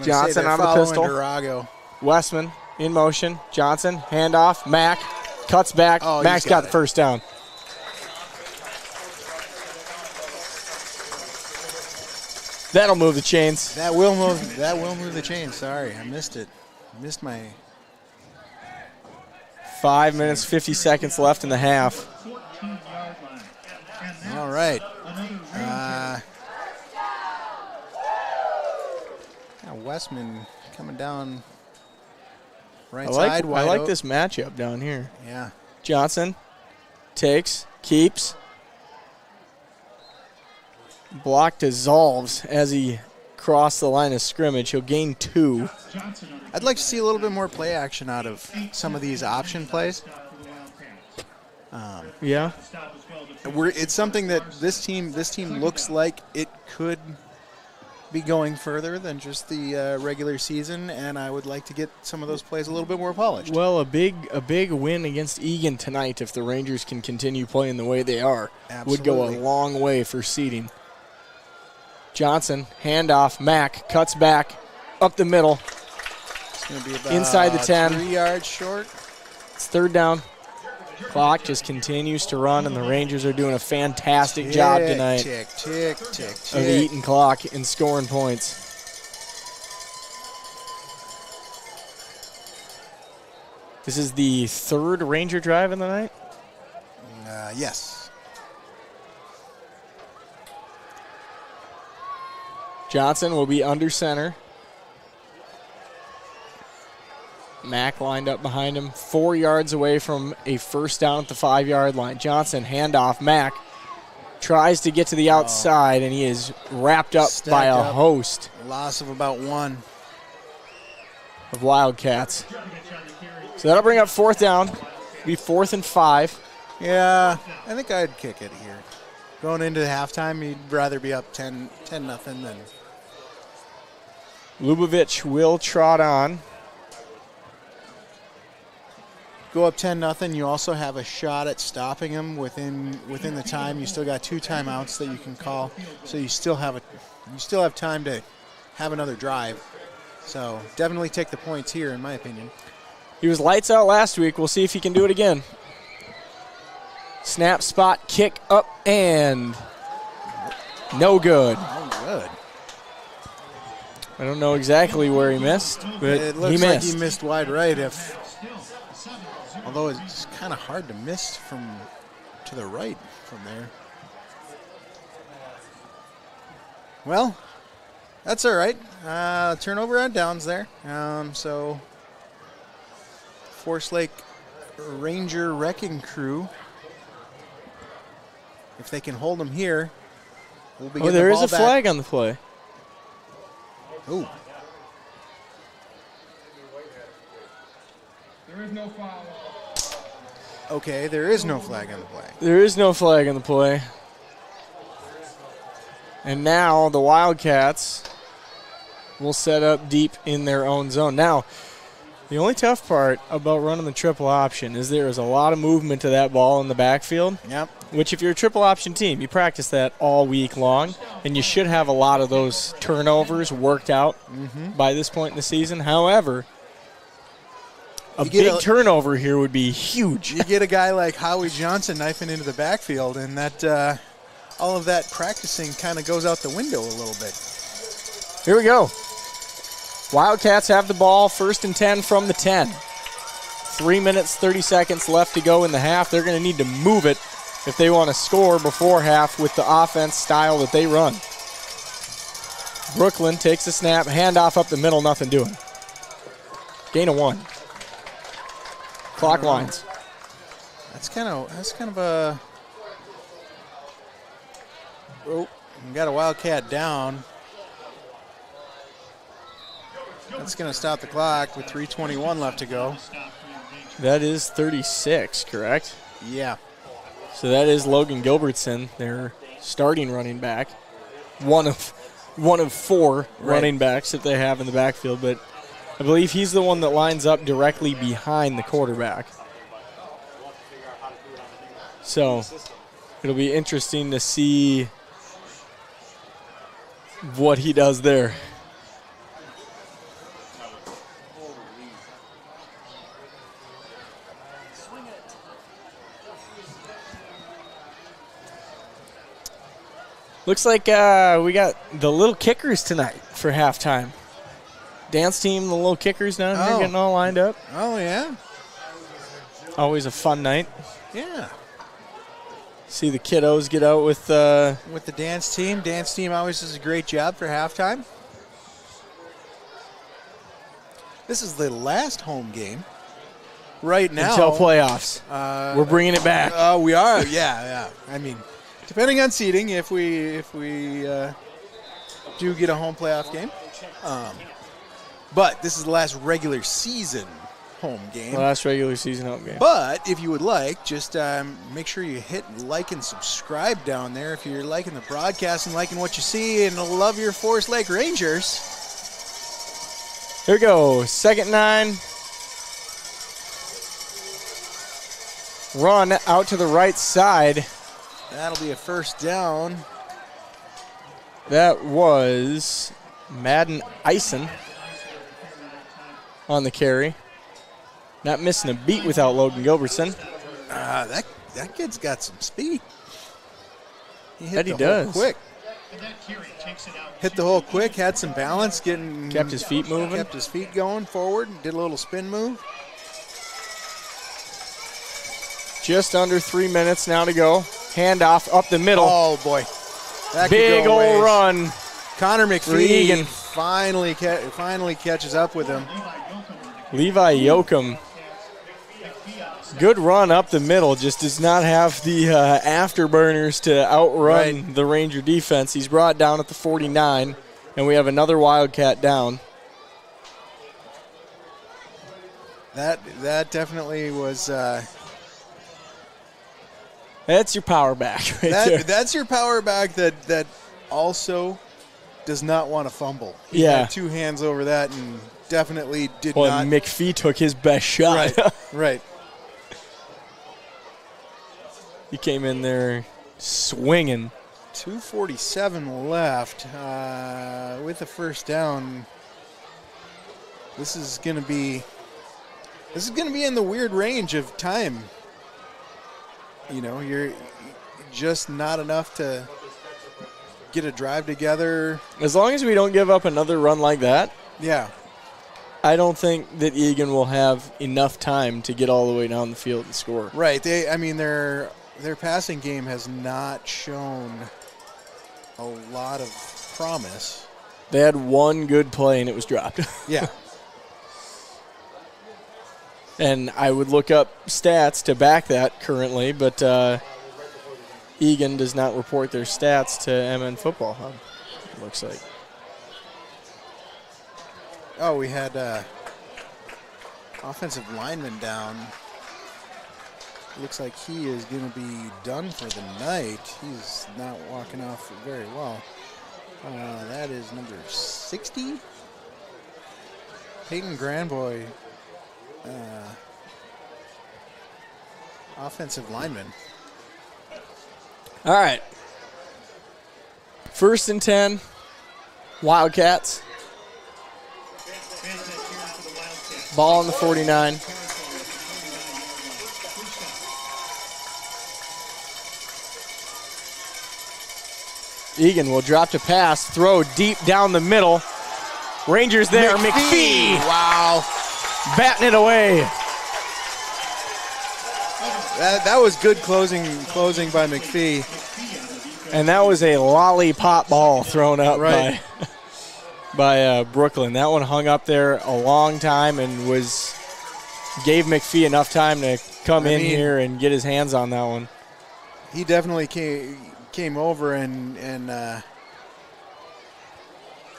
Johnson on the pistol. Durago. Westman in motion. Johnson, handoff. Mack cuts back. Mack's got the first down. That'll move the chains. That will move the chains. Sorry, I missed it. Missed my 5 minutes, 50 seconds left in the half. All right. Westman coming down right side. I like this matchup down here. Yeah. Johnson takes, keeps. Block dissolves as he crossed the line of scrimmage. He'll gain 2. I'd like to see a little bit more play action out of some of these option plays. Yeah. It's something that this team looks like it could be going further than just the regular season, and I would like to get some of those plays a little bit more polished. Well, a big win against Eagan tonight, if the Rangers can continue playing the way they are, would go a long way for seeding. Johnson, handoff, Mack cuts back, up the middle. It's going to be about inside the 10. 3 yards short. It's third down. Clock just continues to run, and the Rangers are doing a fantastic job tonight Tick. of eating clock and scoring points. This is the third Ranger drive in the night? Yes. Johnson will be under center. Mack lined up behind him, 4 yards away from a first down at the 5-yard line. Johnson, handoff, Mack tries to get to the outside, and he is wrapped up by a host. Loss of about 1. Of Wildcats. So that'll bring up fourth down. Be 4th and 5. Yeah, I think I'd kick it here. Going into halftime, you'd rather be up 10-0 than. Lubavitch will trot on. Go up 10-0. You also have a shot at stopping him within the time. You still got 2 timeouts that you can call, so you still have time to have another drive. So definitely take the points here, in my opinion. He was lights out last week. We'll see if he can do it again. Snap, spot, kick up, and no good. Oh, good. I don't know exactly where he missed, but it looks he missed. like he missed wide right. Although it's kind of hard to miss to the right from there. Well, that's all right. Turnover on downs there. So Forest Lake Ranger Wrecking Crew, if they can hold them here, we'll be getting there the is ball a back. flag on the play. Ooh. There is no foul. Okay, there is no flag on the play. There is no flag on the play. And now the Wildcats will set up deep in their own zone. Now, the only tough part about running the triple option is there is a lot of movement to that ball in the backfield. Yep. Which, if you're a triple option team, you practice that all week long, and you should have a lot of those turnovers worked out by this point in the season. However, a big turnover here would be huge. You get a guy like Howie Johnson knifing into the backfield, and that all of that practicing kind of goes out the window a little bit. Here we go. Wildcats have the ball, 1st and 10 from the 10. 3 minutes, 30 seconds left to go in the half. They're going to need to move it if they want to score before half with the offense style that they run. Brooklyn takes the snap, handoff up the middle, nothing doing. Gain of 1. Clock lines. That's kind of a. Oh, we got a Wildcat down. That's going to stop the clock with 3:21 left to go. That is 36, correct? Yeah. So that is Logan Gilbertson, their starting running back. One of 4 running backs that they have in the backfield, but I believe he's the one that lines up directly behind the quarterback. So it'll be interesting to see what he does there. Looks like we got the little kickers tonight for halftime. Dance team, the little kickers down here getting all lined up. Oh, yeah? Always a fun night. Yeah. See the kiddos get out with the dance team. Dance team always does a great job for halftime. This is the last home game right now. Until playoffs. We're bringing it back. We are, yeah. I mean, depending on seeding, if we do get a home playoff game. But this is the last regular season home game. Last regular season home game. But if you would like, just make sure you hit like and subscribe down there if you're liking the broadcast and liking what you see and love your Forest Lake Rangers. Here we go. 2nd 9. Run out to the right side. That'll be a first down. That was Madden Eisen on the carry. Not missing a beat without Logan Gilbertson. That kid's got some speed. He hit That he the does. hole quick. Hit the hole quick, had some balance, kept his feet moving. Kept his feet going forward, did a little spin move. Just under 3 minutes now to go. Handoff up the middle. Oh, boy. That Big could go old ways. run. Connor for McPhee Eagan. finally catches up with him. Levi Yoakum. Good run up the middle. Just does not have the afterburners to outrun the Ranger defense. He's brought down at the 49, and we have another Wildcat down. That definitely was... That's your power back right there. That's your power back that also does not want to fumble. He Yeah. had 2 hands over that and definitely did Well, not. McPhee took his best shot. Right. He came in there swinging. 2:47 left with the first down. This is going to be in the weird range of time. You know, you're just not enough to get a drive together. As long as we don't give up another run like that, Yeah. I don't think that Eagan will have enough time to get all the way down the field and score. Right. Their passing game has not shown a lot of promise. They had one good play and it was dropped. Yeah. And I would look up stats to back that currently, but Eagan does not report their stats to MN Football Hub, it looks like. Oh, we had offensive lineman down. Looks like he is going to be done for the night. He's not walking off very well. That is number 60. Peyton Grandboy, offensive lineman. All right. 1st and 10, Wildcats. Ball on the 49. Eagan will drop to pass, throw deep down the middle. Rangers there, McPhee. Wow. Batting it away. That was good closing by McPhee. And that was a lollipop ball thrown up Right. by Brooklyn. That one hung up there a long time and gave McPhee enough time to come in here and get his hands on that one. He definitely came over and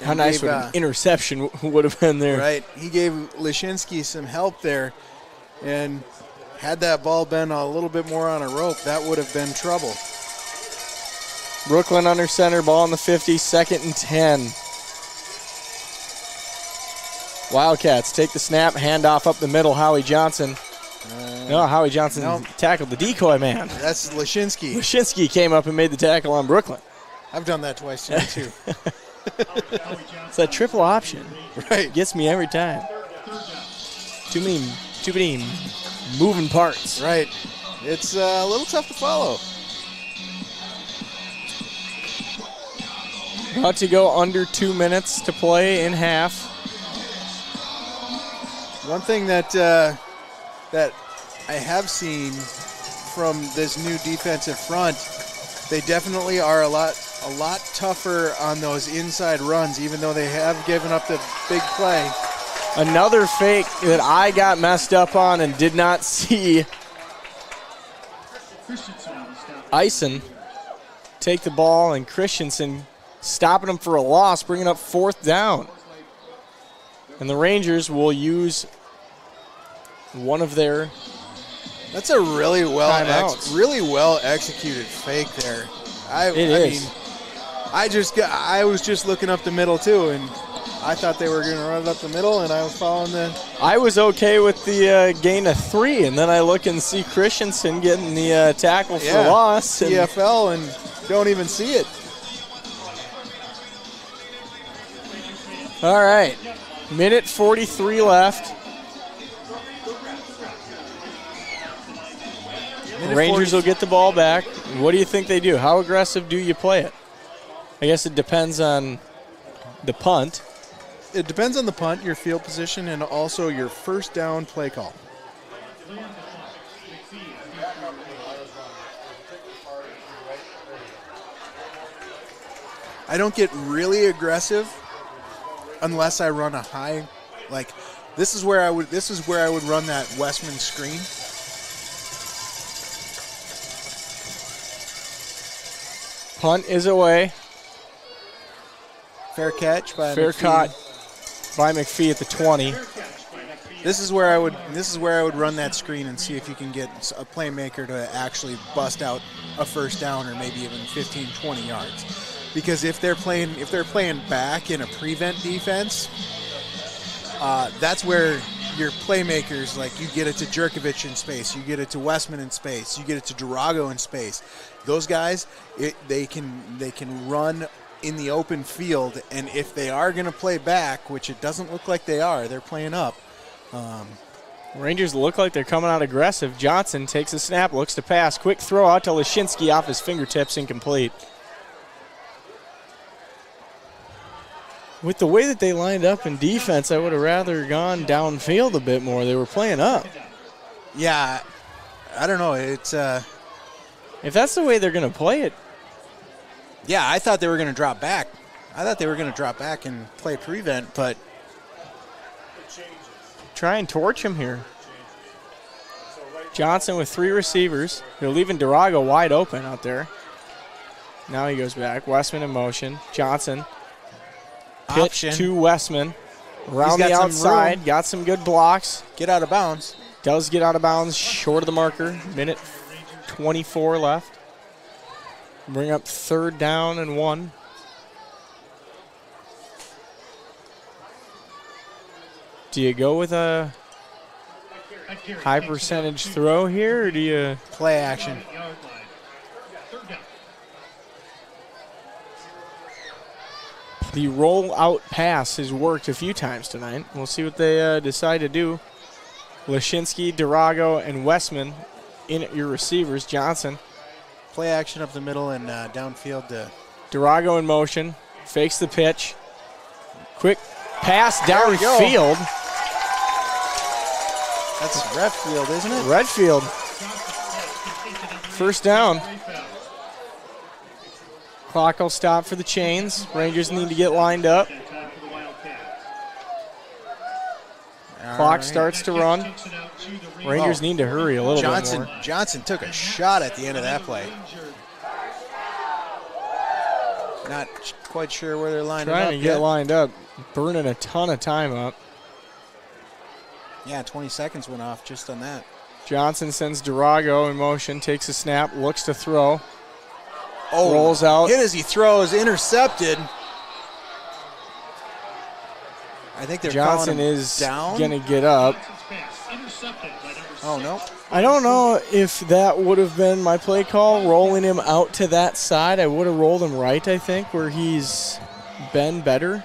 how nice would an interception would have been there. Right. He gave Leshinsky some help there, and had that ball been a little bit more on a rope, that would have been trouble. Brooklyn under center, ball on the 50, 2nd and 10. Wildcats take the snap, handoff up the middle, Howie Johnson. No, Howie Johnson tackled the decoy man. That's Leshinsky. Leshinsky came up and made the tackle on Brooklyn. I've done that twice too. It's that triple option. Right. Gets me every time. Too many moving parts. Right. It's a little tough to follow. About to go under 2 minutes to play in half. One thing that I have seen from this new defensive front, they definitely are a lot tougher on those inside runs, even though they have given up the big play. Another fake that I got messed up on and did not see. Eisen take the ball, and Christensen stopping him for a loss, bringing up 4th down. And the Rangers will use one of their That's a really timeouts. really well executed fake there. I is. mean, I was just looking up the middle too, and I thought they were going to run it up the middle, and I was following the. I was okay with the gain of 3, and then I look and see Christensen getting the tackle for loss. And CFL and don't even see it. all right, minute 43 left. Rangers will get the ball back. What do you think they do? How aggressive do you play it? I guess it depends on the punt. It depends on the punt, your field position, and also your first down play call. I don't get really aggressive unless I run a high, like this is where I would run that Westman screen. Punt is away. Fair catch by Fair McPhee. caught by McPhee at the 20. This is where I would run that screen and see if you can get a playmaker to actually bust out a first down or maybe even 15, 20 yards. Because if they're playing back in a prevent defense, that's where your playmakers, like you get it to Jerkovich in space, you get it to Westman in space, you get it to Durago in space. Those guys, they can run in the open field, and if they are going to play back, which it doesn't look like they are, they're playing up. Rangers look like they're coming out aggressive. Johnson takes a snap, looks to pass. Quick throw out to Lashinsky off his fingertips, incomplete. With the way that they lined up in defense, I would have rather gone downfield a bit more. They were playing up. Yeah, I don't know. It's if that's the way they're going to play it. Yeah, I thought they were going to drop back. I thought they were going to drop back and play prevent, but try and torch him here. Johnson with 3 receivers. They're leaving Durago wide open out there. Now he goes back. Westman in motion. Johnson. Pitch option to Westman. Around the outside. Got some good blocks. Get out of bounds. Does get out of bounds. Short of the marker. Minute 24 left. Bring up 3rd down and 1. Do you go with a high percentage throw here, or do you play action? The roll-out pass has worked a few times tonight. We'll see what they decide to do. Lashinsky, Durago, and Westman in at your receivers. Johnson. Play action up the middle and downfield to Durago in motion. Fakes the pitch. Quick pass downfield. That's Redfield, isn't it? Redfield. First down. Clock will stop for the Chains. Rangers need to get lined up. Clock starts to run. Rangers need to hurry a little bit more. Johnson took a shot at the end of that play. Not quite sure where they're lined up. Trying to get lined up. Burning a ton of time up. Yeah, 20 seconds went off just on that. Johnson sends Durago in motion, takes a snap, looks to throw. Oh, rolls out. Hit as he throws, intercepted. I think they're Johnson calling him is down. going to get up. Oh, no. I don't know if that would have been my play call, rolling him out to that side. I would have rolled him right, I think, where he's been better.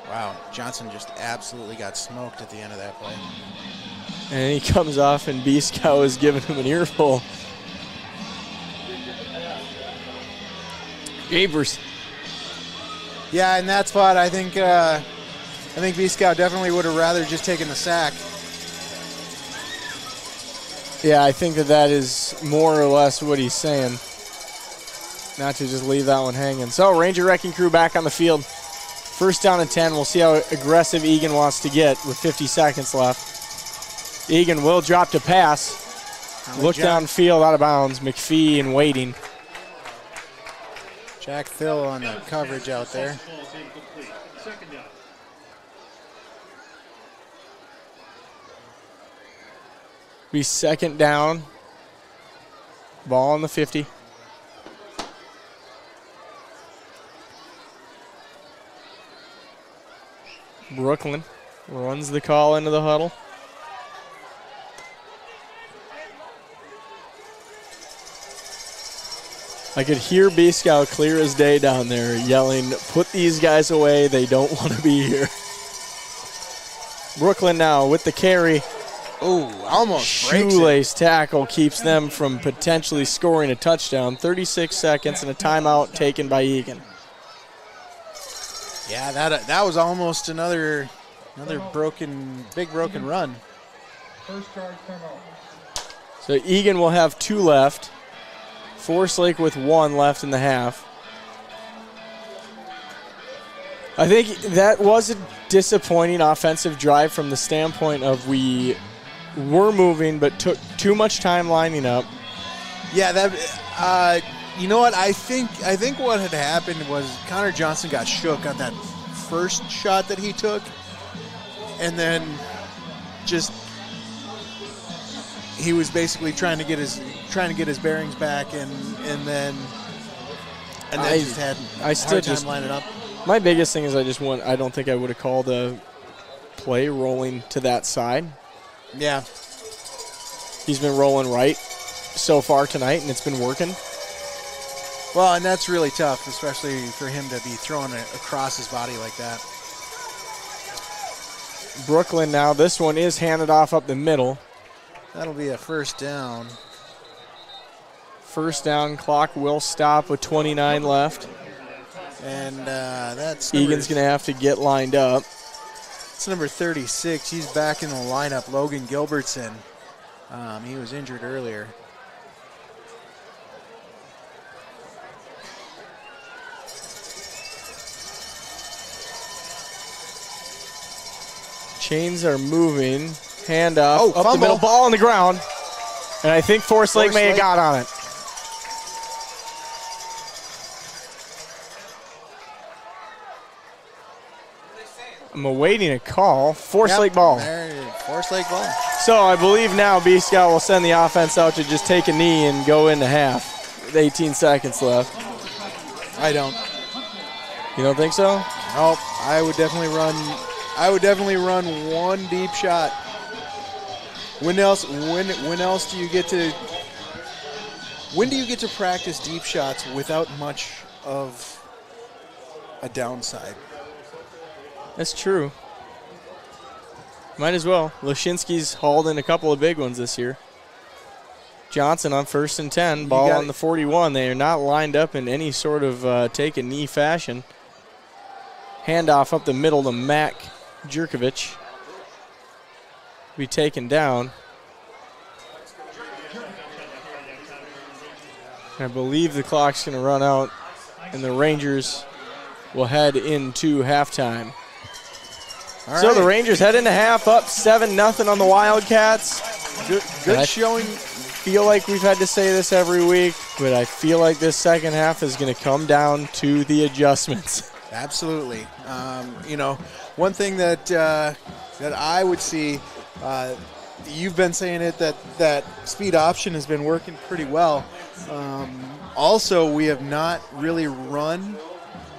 Wow, Johnson just absolutely got smoked at the end of that play. And he comes off, and B-Scout is giving him an earful. Gabers. Yeah, in that spot, I think B-Scout definitely would have rather just taken the sack. Yeah, I think that is more or less what he's saying. Not to just leave that one hanging. So, Ranger Wrecking Crew back on the field. First down and 10. We'll see how aggressive Eagan wants to get with 50 seconds left. Eagan will drop to pass. Look downfield, out of bounds. McPhee and waiting. Jack Thill on the coverage out there. Be second down. Ball on the 50. Brooklyn runs the call into the huddle. I could hear B Scout clear as day down there yelling, "Put these guys away, they don't want to be here." Brooklyn now with the carry. Oh, almost breaks it. Shoelace tackle keeps them from potentially scoring a touchdown. 36 seconds and a timeout taken by Eagan. Yeah, that was almost another big broken run. First yard timeout. So Eagan will have 2 left. Forest Lake with 1 left in the half. I think that was a disappointing offensive drive from the standpoint of we were moving but took too much time lining up. Yeah, that you know what? I think what had happened was Connor Johnson got shook on that first shot that he took, and then just he was basically trying to get his bearings back, and then just had a hard time lining up. My biggest thing is I don't think I would have called a play rolling to that side. Yeah. He's been rolling right so far tonight, and it's been working. Well, and that's really tough, especially for him to be throwing it across his body like that. Brooklyn now, this one is handed off up the middle. That'll be a first down. First down, clock will stop with 29 left. And that's Egan's going to have to get lined up. It's number 36. He's back in the lineup, Logan Gilbertson. He was injured earlier. Chains are moving. Handoff up fumble. the middle, ball on the ground. And I think Forest Lake may have got on it. I'm awaiting a call. Forest Lake ball. Forest Lake ball. So I believe now B Scout will send the offense out to just take a knee and go into half with 18 seconds left. I don't. You don't think so? Nope. I would definitely run one deep shot. When do you get to practice deep shots without much of a downside? That's true. Might as well. Lashinsky's hauled in a couple of big ones this year. Johnson on 1st and 10, ball on the 41. They are not lined up in any sort of take a knee fashion. Handoff up the middle to Mac Jerkovich. Be taken down. I believe the clock's going to run out, and the Rangers will head into halftime. So the Rangers head into half, up 7-0 on the Wildcats. Good showing. Feel like we've had to say this every week, but I feel like this second half is going to come down to the adjustments. Absolutely. One thing that I would see, you've been saying it, that speed option has been working pretty well. Also, we have not really run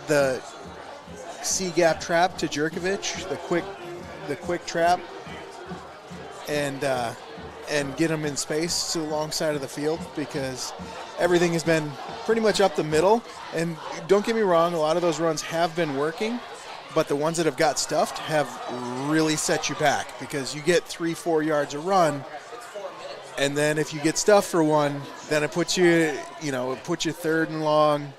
the C-gap trap to Jerkovich, the quick trap, and get him in space to the long side of the field, because everything has been pretty much up the middle. And don't get me wrong, a lot of those runs have been working, but the ones that have got stuffed have really set you back, because you get 3-4 yards a run, and then if you get stuffed for one, then it puts you third and long.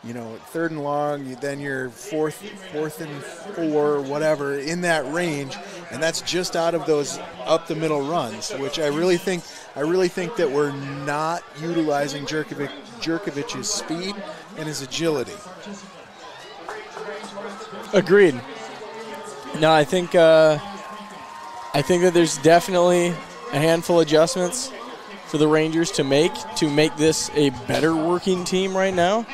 Then you're fourth and 4, whatever, in that range, and that's just out of those up the middle runs, which I really think that we're not utilizing Jerkovich's speed and his agility. Agreed. No, I think that there's definitely a handful of adjustments for the Rangers to make this a better working team right now.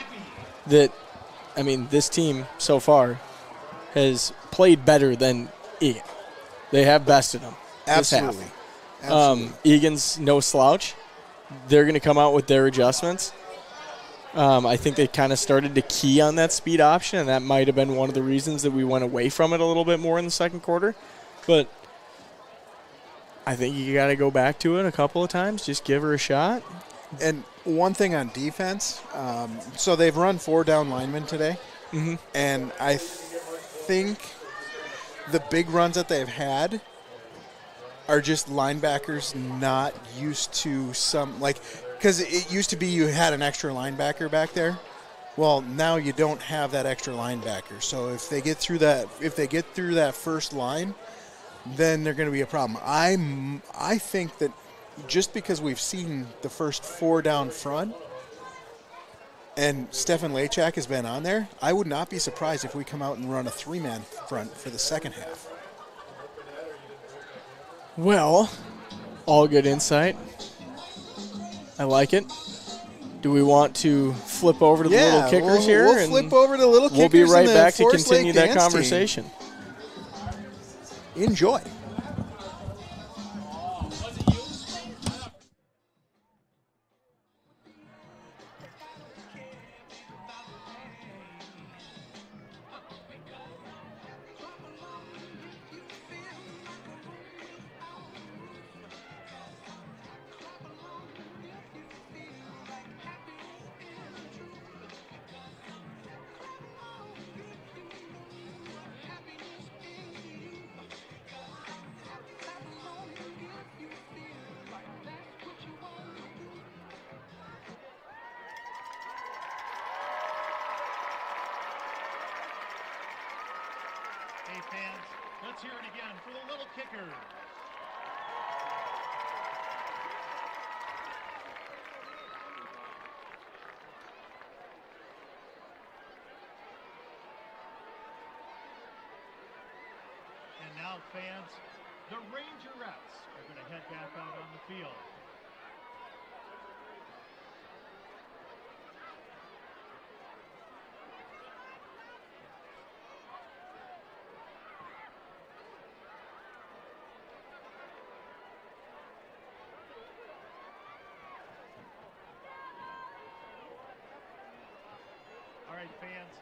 This team so far has played better than Eagan. They have bested them. Absolutely. Absolutely. Eagan's no slouch. They're going to come out with their adjustments. I think they kind of started to key on that speed option, and that might have been one of the reasons that we went away from it a little bit more in the second quarter. But I think you got to go back to it a couple of times, just give her a shot. And one thing on defense, so they've run 4 down linemen today, and I think the big runs that they've had are just linebackers not used to some, like, because it used to be you had an extra linebacker back there. Well, now you don't have that extra linebacker. So if they get through that first line, then they're going to be a problem. I think that just because we've seen the first 4 down front and Stefan Lachak has been on there, I would not be surprised if we come out and run a 3-man front for the second half. Well, all good insight. I like it. Do we want to flip over to the little kickers here? We'll flip over to little kickers. We'll be right and back to Forest continue Lake that dance conversation. Team. Enjoy. Hey fans, let's hear it again for the little kickers. And now fans, the Rangerettes are going to head back out on the field. All right, fans,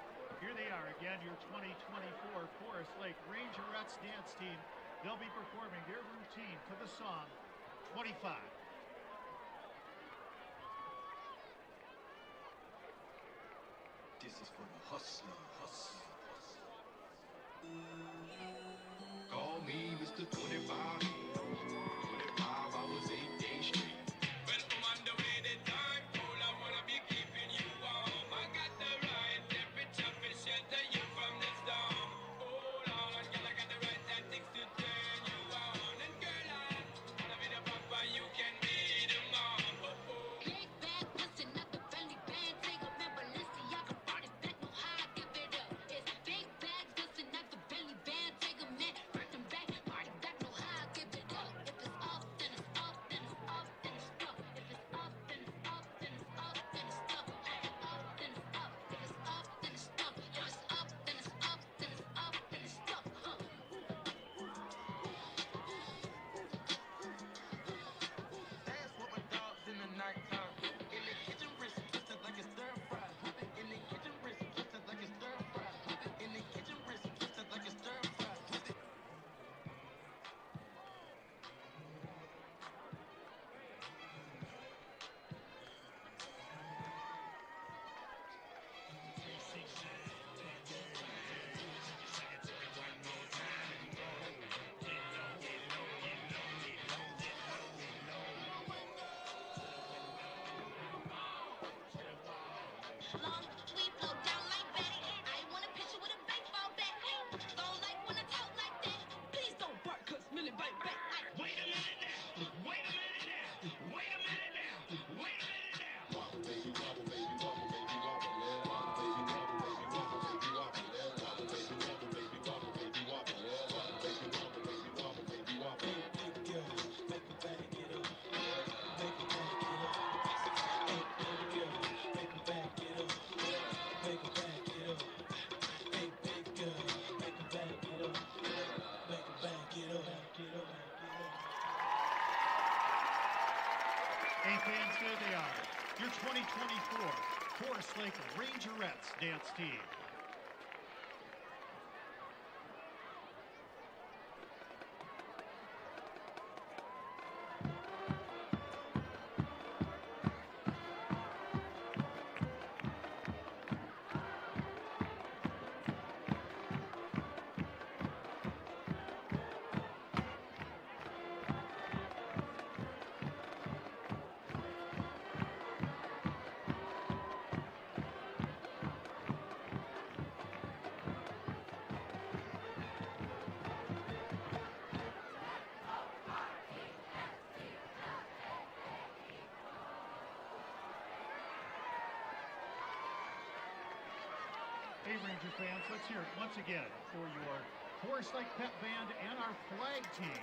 here they are again, your 2024 Forest Lake Rangerettes dance team. They'll be performing their routine to the song 25. This is for the hustler, hustler, hustler. Call me Mr. 25. 25 hours, 8 days straight. Well, I'm on the way to time, cool, I wanna be keeping you warm. I got the right temperature for shelter you from the storm. Hold on, girl, I got the right tactics to turn you on. And girl, I love it, papa, you can be the mom. Kick back, listen, not the belly band. Take up that Balenciaga party back, no how I give it up. It's big bags, listen, not the belly band. Take a man, break them back, party back, no how I give it up. If it's up, then it's up, then it's up, then it's stuck. If it's up, then it's up, then it's up, then it's stuck. If it's up, then it's up. If it's up, then it's stuck. If it's up, then it's up, then it's up, then it's stuck. Dance with my dogs in the nighttime. In the kitchen, wrist twisted like it's stir fry. In the kitchen, wrist twisted like it's stir fry. In the kitchen, wrist twisted like it's stir fry. Long sweep, flow down like Betty. I want a picture with a baseball bat. So like when I talk like that, please don't bark, cause Millie bite back. Wait a minute now, wait a minute now, wait a minute now, wait a minute now. Hey fans, there they are. Your 2024 Forest Lake Rangerettes dance team. Hey Ranger fans, let's hear it once again for your Forest Lake Pep Band and our flag team.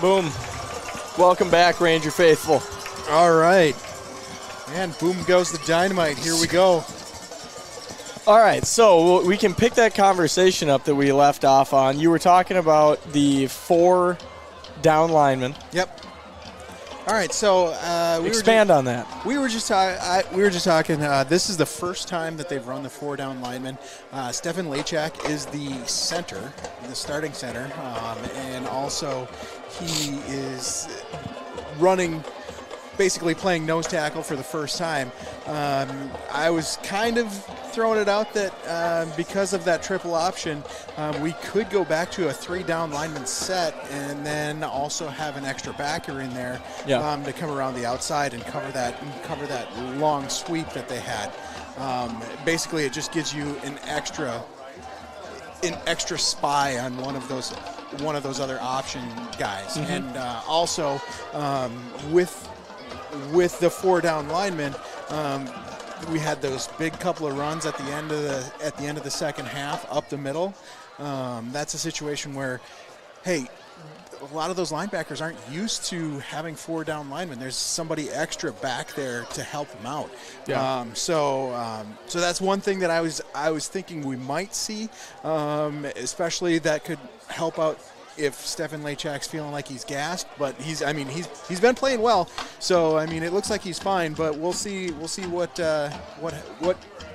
Boom. Welcome back, Ranger Faithful. All right. And boom goes the dynamite. Here we go. All right, so we can pick that conversation up that we left off on. You were talking about the 4 down linemen. Yep. All right, so Expand on that. We were just talking. This is the first time that they've run the 4 down linemen. Stefan Lechak is the center, the starting center, and also he is running, basically playing nose tackle for the first time. I was kind of throwing it out that because of that triple option, we could go back to a 3 down lineman set and then also have an extra backer in there to come around the outside and cover that long sweep that they had. Basically, it just gives you an extra spy on one of those other option guys, and also with the 4 down linemen, we had those big couple of runs at the end of the second half up the middle. That's a situation where, hey, a lot of those linebackers aren't used to having 4 down linemen. There's somebody extra back there to help them out. Yeah. So that's one thing that I was thinking we might see, especially that could help out if Stefan Lechak's feeling like he's gassed, but he's been playing well, so it looks like he's fine. But we'll see what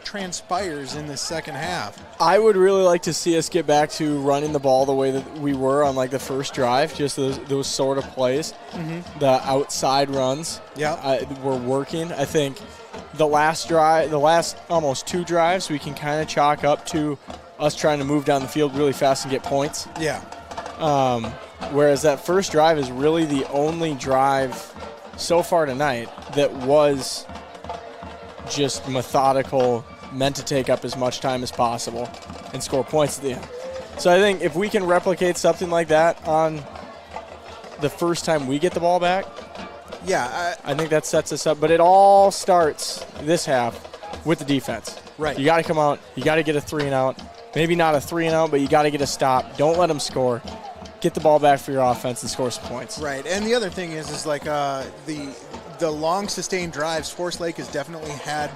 transpires in the second half. I would really like to see us get back to running the ball the way that we were on like the first drive, just those sort of plays, the outside runs. Yeah, we're working. I think the last almost 2 drives, we can kind of chalk up to us trying to move down the field really fast and get points. Yeah. Whereas that first drive is really the only drive so far tonight that was just methodical, meant to take up as much time as possible and score points at the end. So I think if we can replicate something like that on the first time we get the ball back, I think that sets us up. But it all starts this half with the defense. Right. You got to come out. You got to get a 3 and out. Maybe not a 3 and out, but you got to get a stop. Don't let them score. Get the ball back for your offense and score some points. Right. And the other thing is like the long sustained drives. Forest Lake has definitely had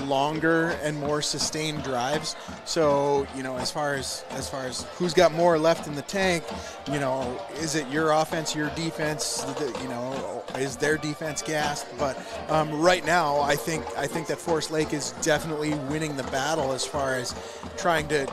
longer and more sustained drives. So, as far as who's got more left in the tank, is it your offense, your defense, is their defense gassed? But right now, I think that Forest Lake is definitely winning the battle as far as trying the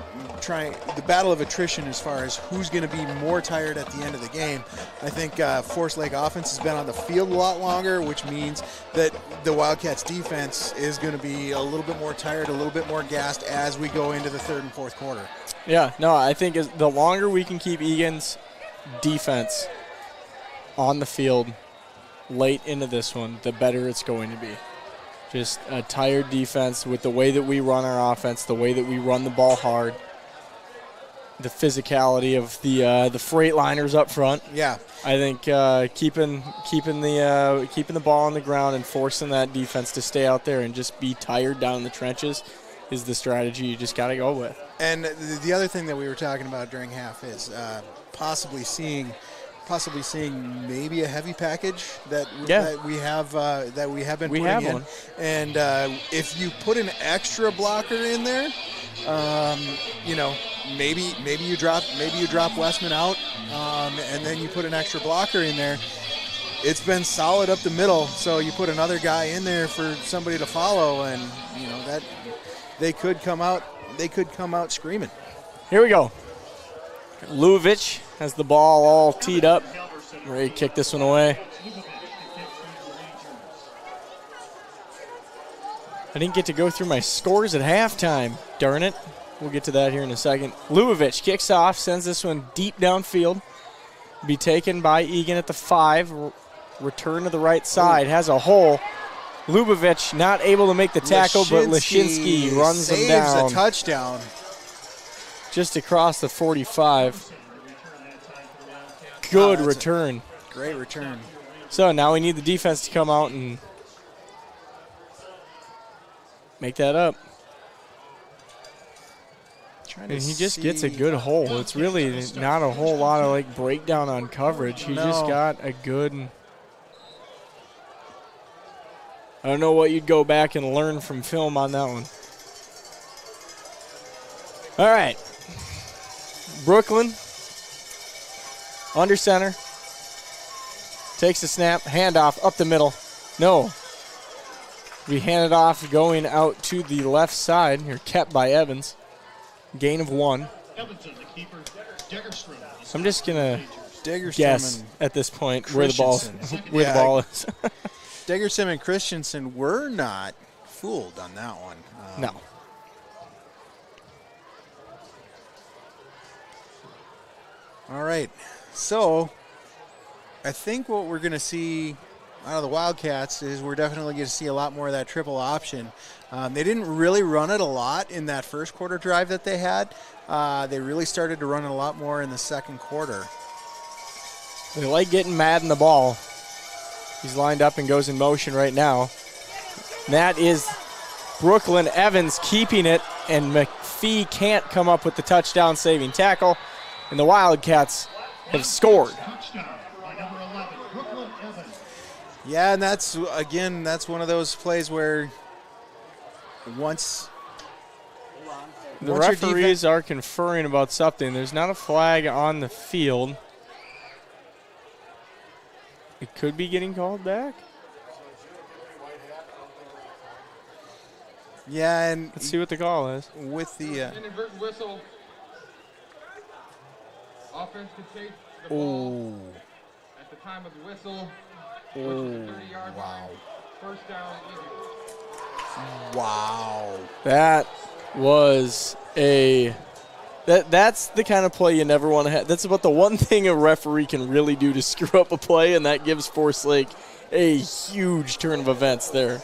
battle of attrition as far as who's going to be more tired at the end of the game. I think Forest Lake offense has been on the field a lot longer, which means that the Wildcats defense is going to be a little bit more tired, a little bit more gassed as we go into the 3rd and 4th quarter. Yeah, no, I think the longer we can keep Eagan's defense on the field late into this one, the better it's going to be. Just a tired defense with the way that we run our offense, the way that we run the ball hard, the physicality of the Freightliners up front. Yeah, I think keeping the ball on the ground and forcing that defense to stay out there and just be tired down in the trenches is the strategy you just got to go with. And the other thing that we were talking about during half is possibly seeing maybe a heavy package that we have been putting in. One. And if you put an extra blocker in there, maybe you drop Westman out, and then you put an extra blocker in there. It's been solid up the middle, so you put another guy in there for somebody to follow, and that they could come out screaming. Here we go. Luvovic has the ball all teed up, ready to kick this one away. I didn't get to go through my scores at halftime, darn it. We'll get to that here in a second. Luvovic kicks off, sends this one deep downfield. Be taken by Eagan at the 5. Return to the right side, has a hole. Lubovic not able to make the tackle, but Lashinsky runs him down. Saves a touchdown. Just across the 45. Good return. Great return. So now we need the defense to come out and make that up. Trying to And he just gets a see- good hole. It's really not a whole lot of like breakdown on coverage. He just No. got a good. I don't know what you'd go back and learn from film on that one. All right. Brooklyn under center. Takes the snap, handoff up the middle. No. We hand it off going out to the left side. Here kept by Evans. Gain of 1. Evanson, the keeper, Degerstrom. I'm just gonna Degerstrom guess and at this point where the ball Christensen. where the Yeah, ball is. Degerstrom and Christensen were not fooled on that one. No. All right. So I think what we're going to see out of the Wildcats is we're definitely going to see a lot more of that triple option. They didn't really run it a lot in that first quarter drive that they had. They really started to run it a lot more in the second quarter. They like getting mad in the ball. He's lined up and goes in motion right now. And that is Brooklyn. Evans keeping it, and McPhee can't come up with the touchdown saving tackle. And the Wildcats have scored. Touchdown by number 11, Brooklyn Evans. Yeah, and that's one of those plays where once The Once your referees are conferring about something. There's not a flag on the field. It could be getting called back. yeah, and Let's see what the call is. with the Inadvertent whistle. Offense could take the ball at the time of the whistle. Push it to 30-yard line. First down, Eagan. wow. That was that's the kind of play you never want to have. That's about the one thing a referee can really do to screw up a play, and that gives Forest Lake a huge turn of events there.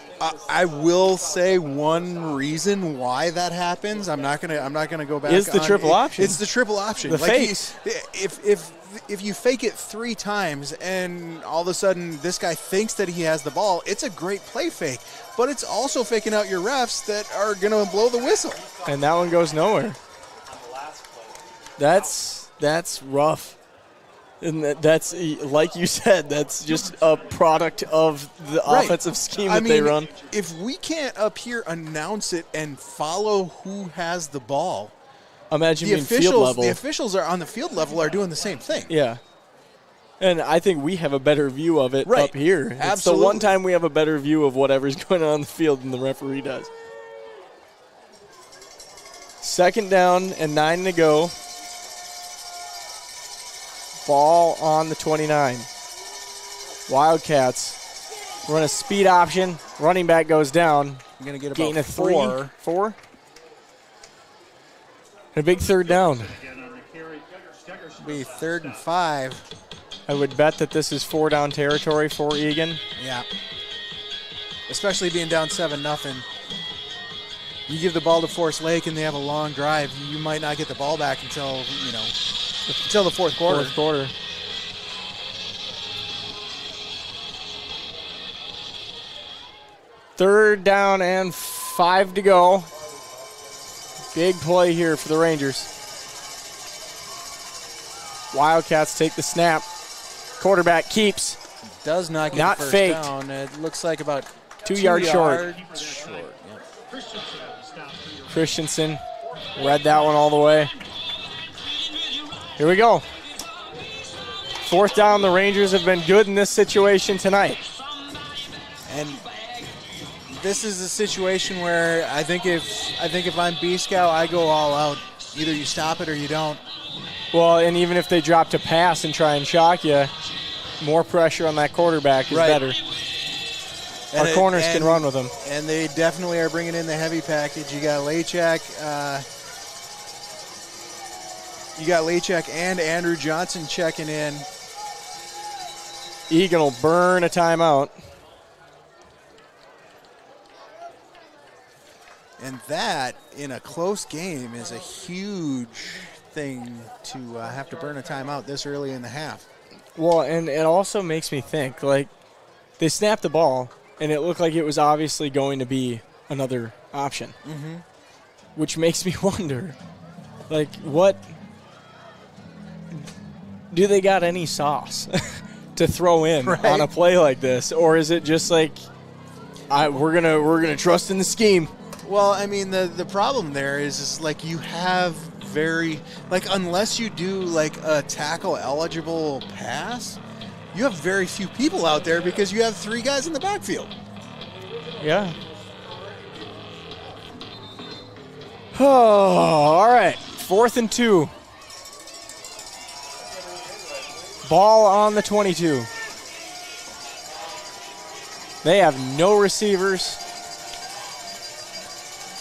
I will say one reason why that happens. I'm not gonna go back. Is the on triple it. option. It's the triple option. The Like face. If you fake it 3 times and all of a sudden this guy thinks that he has the ball, it's a great play fake. But it's also faking out your refs that are gonna blow the whistle. And that one goes nowhere. That's rough. And that's, like you said, that's just a product of the Right. offensive scheme I that they mean, run. If we can't up here announce it and follow who has the ball, Imagine the being field level. officials are on the field level are doing the same thing. Yeah. And I think we have a better view of it Right. up here. It's the Absolutely. one time we have a better view of whatever's going on the field than the referee does. 2nd down and 9 to go. Ball on the 29. Wildcats run a speed option. Running back goes down. I'm gonna get Gain about of 3. 4. 4. And a big 3rd down. Again on the carry, Degerstrom. Be 3rd and 5. I would bet that this is 4 down territory for Eagan. Yeah. Especially being down 7-0. You give the ball to Forest Lake and they have a long drive, you might not get the ball back until the 4th quarter. 4th quarter. Third down and 5 to go. Big play here for the Rangers. Wildcats take the snap. Quarterback keeps. Does not get Not the first faked. down. It looks like about 2 yards short. short. Christensen stopped for your Christensen read that one all the way. Here we go. 4th down. The Rangers have been good in this situation tonight. And this is a situation where I think if I'm B-Scout, I go all out. Either you stop it or you don't. Well, and even if they drop to pass and try and shock you, more pressure on that quarterback is Right. better. Our corners can and- run with them. And they definitely are bringing in the heavy package. You got Lachak. And Andrew Johnson checking in. Eagan will burn a timeout. And that, in a close game, is a huge thing to have to burn a timeout this early in the half. Well, and it also makes me think, like, they snapped the ball, and it looked like it was obviously going to be another option. Mm-hmm. Which makes me wonder, Like, what? Do they got any sauce to throw in on a play like this? Or is it just like, we're gonna trust in the scheme? Well, I mean, the problem there is like you have unless you do like a tackle eligible pass, you have very few people out there because you have 3 guys in the backfield. Yeah. Oh, all right. 4th and 2. Ball on the 22. They have no receivers.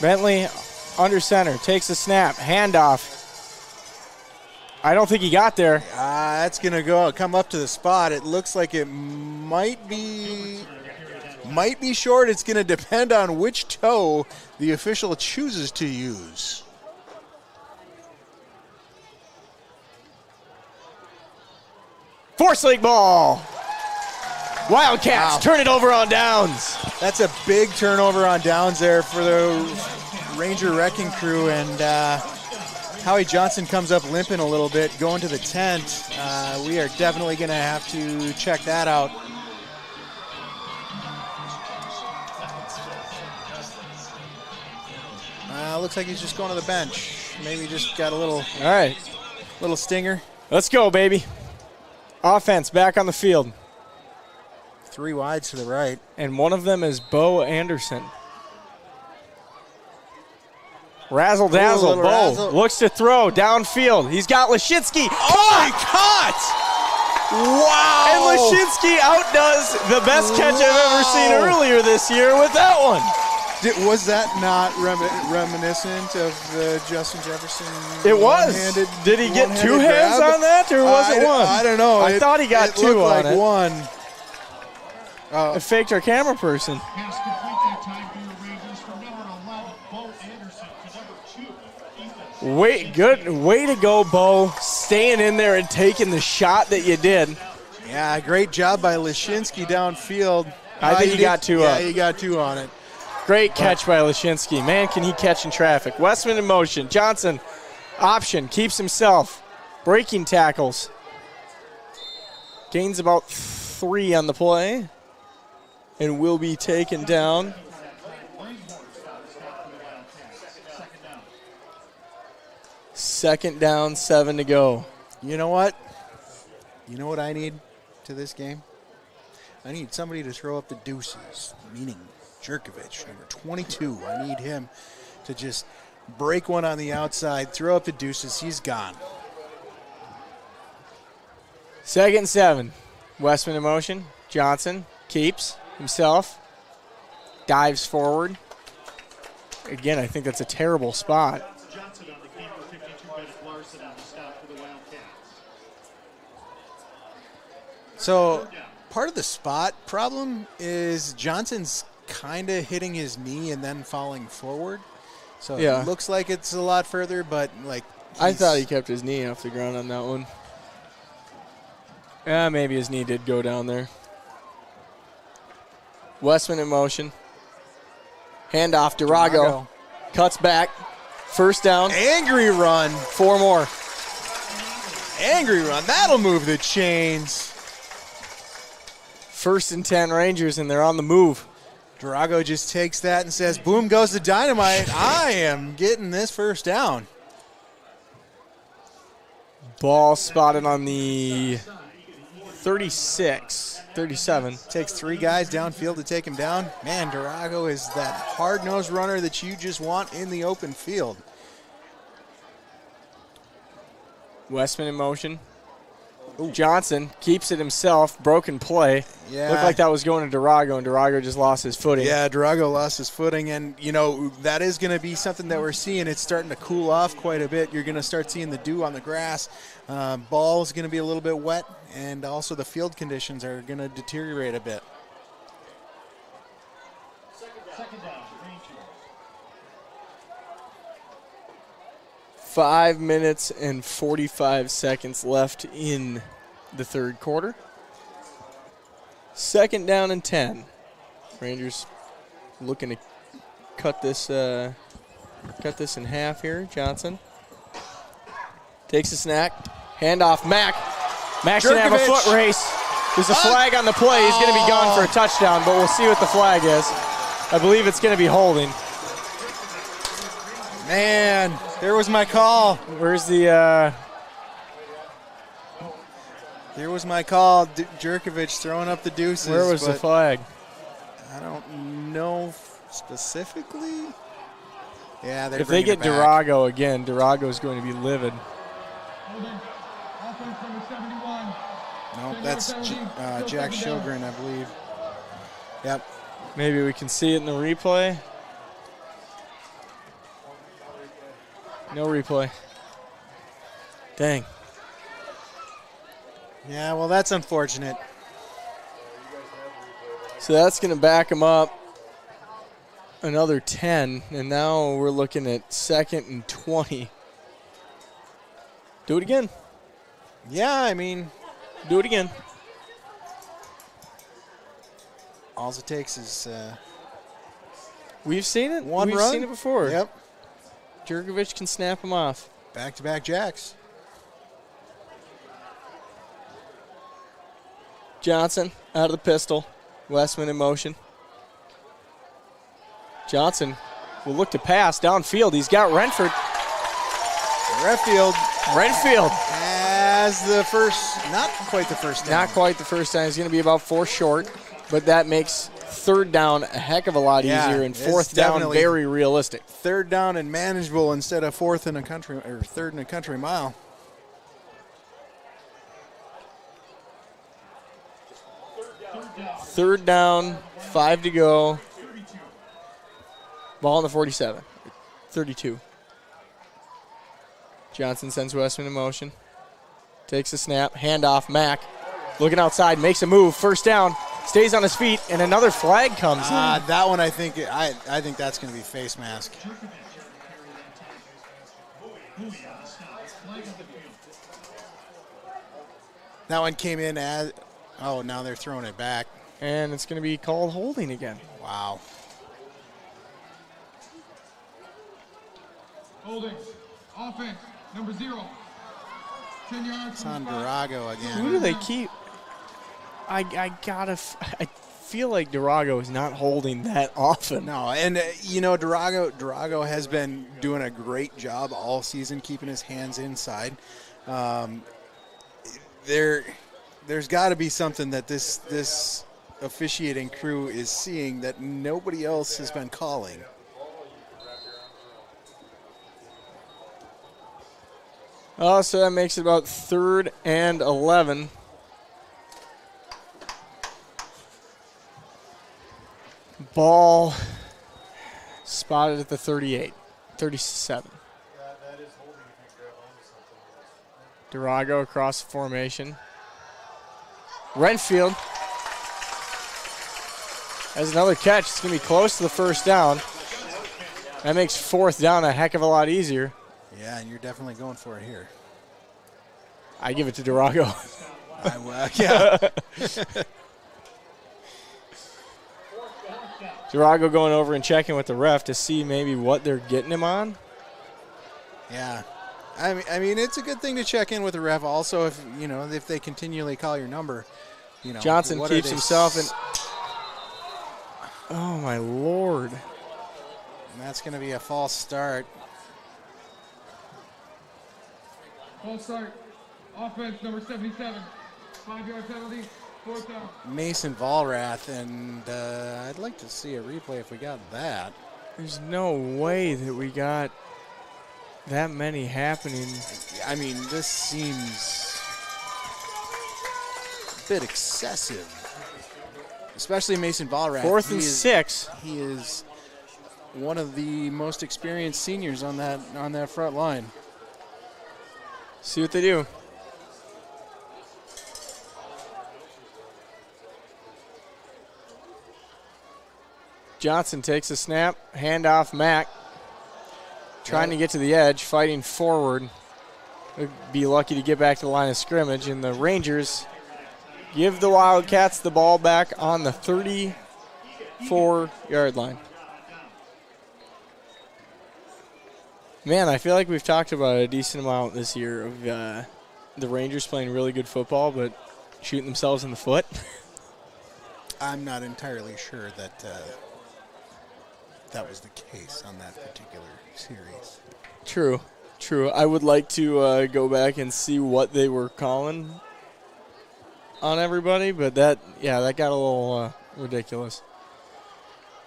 Bentley under center, takes a snap, handoff. I don't think he got there. That's going to come up to the spot. It looks like it might be short. It's going to depend on which toe the official chooses to use. Force Lake ball. Wildcats turn it over on downs. That's a big turnover on downs there for the Ranger wrecking crew, and Howie Johnson comes up limping a little bit, going to the tent. We are definitely going to have to check that out. Looks like he's just going to the bench. Maybe just got a little stinger. Let's go, baby. Offense back on the field. 3 wides to the right. And one of them is Bo Anderson. Razzle dazzle. Bo looks to throw downfield. He's got Lashinsky. Caught! Wow! And Lashinsky outdoes the best catch I've ever seen earlier this year with that one. Was that not reminiscent of the Justin Jefferson? It was. Did he get 2 hands on that, or was it one? I don't know. I thought he got 2 on it. One. It faked our camera person. Pass complete that time for your Rangers from number 11, Bo Anderson, to number 2, Eagan. Good way to go, Bo. Staying in there and taking the shot that you did. Yeah, great job by Lashinsky downfield. I think he got 2 up. Yeah, he got 2 on it. Great catch by Lashinsky. Man, can he catch in traffic. Westman in motion. Johnson, option, keeps himself. Breaking tackles. Gains about 3 on the play. And will be taken down. Second down, 7 to go. You know what? You know what I need to this game? I need somebody to throw up the deuces, meaning Jerkovich, number 22. I need him to just break one on the outside, throw up the deuces. He's gone. 2nd and 7. Westman in motion. Johnson keeps himself. Dives forward. Again, I think that's a terrible spot. Johnson on the keeper, 52, Bennett Larson on the stop for the Wildcats. So part of the spot problem is Johnson's kind of hitting his knee and then falling forward. So it looks like it's a lot further, but like I thought he kept his knee off the ground on that one. Yeah, maybe his knee did go down there. Westman in motion. Handoff, Durago. Cuts back. First down. Angry run. 4 more. Angry run. That'll move the chains. 1st and 10 Rangers, and they're on the move. Durago just takes that and says, boom goes the dynamite. I am getting this first down. Ball spotted on the 37. Takes 3 guys downfield to take him down. Man, Durago is that hard-nosed runner that you just want in the open field. Westman in motion. Ooh. Johnson keeps it himself. Broken play. Yeah. Looked like that was going to Durago, and Durago just lost his footing. Yeah, Durago lost his footing, and, you know, that is going to be something that we're seeing. It's starting to cool off quite a bit. You're going to start seeing the dew on the grass. Ball is going to be a little bit wet, and also the field conditions are going to deteriorate a bit. Second down, Rangers. 5 minutes and 45 seconds left in the third quarter. 2nd down and 10. Rangers looking to cut this in half here. Johnson Takes a snack. Handoff, Mack. Mack's going to have a Jerkovich. foot race. There's a flag on the play. He's going to be gone for a touchdown, but we'll see what the flag is. I believe it's going to be holding. Man, there was my call. Where's the... There was my call. Jerkovich throwing up the deuces. where was the but flag? I don't know specifically. Yeah, they're If they bringing get it back. Durago again, Durago's going to be livid. Holding. Offense number 71. No, that's Jack Shilgren, I believe. Yep. Maybe we can see it in the replay. No replay. Dang. Yeah, well, that's unfortunate. So that's going to back him up another 10, and now we're looking at 2nd and 20. Do it again. Yeah, I mean, Do it again. all it takes is We've seen it. one We've run. seen it before. Yep. Jerkovich can snap him off. Back-to-back jacks. Johnson out of the pistol. Westman in motion. Johnson will look to pass downfield. He's got Renford. Redfield Renfield. has the first, not quite the first down. Not quite the first time. He's going to be about 4 short, but that makes 3rd down a heck of a lot Yeah, easier, and it's 4th down definitely- very realistic. 3rd down and manageable instead of 4th in a country or 3rd in a country mile. Third down, 5 to go. Ball on the 47. 32. Johnson sends Westman in motion. Takes a snap. Handoff. Mack. Looking outside. Makes a move. First down. Stays on his feet. And another flag comes in. That one, I think that's going to be face mask. That one came in as. Oh, now they're throwing it back. And it's going to be called holding again. Wow. Holding. Offense number 0. 10 yards. It's on Durago again. Who do they keep? I feel like Durago is not holding that often. No, and Durago has been doing a great job all season keeping his hands inside. There's got to be something that this officiating crew is seeing that nobody else has been calling. Oh, so that makes it about 3rd and 11. Ball spotted at the 38, 37. Durago across the formation. Renfield has another catch. It's going to be close to the first down. That makes 4th down a heck of a lot easier. Yeah, and you're definitely going for it here. I give it to Durago. Yeah. Durago going over and checking with the ref to see maybe what they're getting him on. Yeah. I mean, it's a good thing to check in with the ref. Also, if they continually call your number, Johnson what are keeps they himself in. Oh, my Lord. And that's going to be a false start. False start. Offense number 77. 5-yard penalty. 4th down. Mason Vollrath, and I'd like to see a replay if we got that. There's no way that we got that many happening. I mean, this seems a bit excessive, especially Mason Vollrath. 4th and 6. He is one of the most experienced seniors on that front line. See what they do. Johnson takes a snap, handoff Mack. Trying to get to the edge, fighting forward. Would be lucky to get back to the line of scrimmage, and the Rangers give the Wildcats the ball back on the 34-yard line. Man, I feel like we've talked about a decent amount this year of the Rangers playing really good football, but shooting themselves in the foot. I'm not entirely sure that that was the case on that particular series. True. I would like to go back and see what they were calling on everybody, but that got a little ridiculous.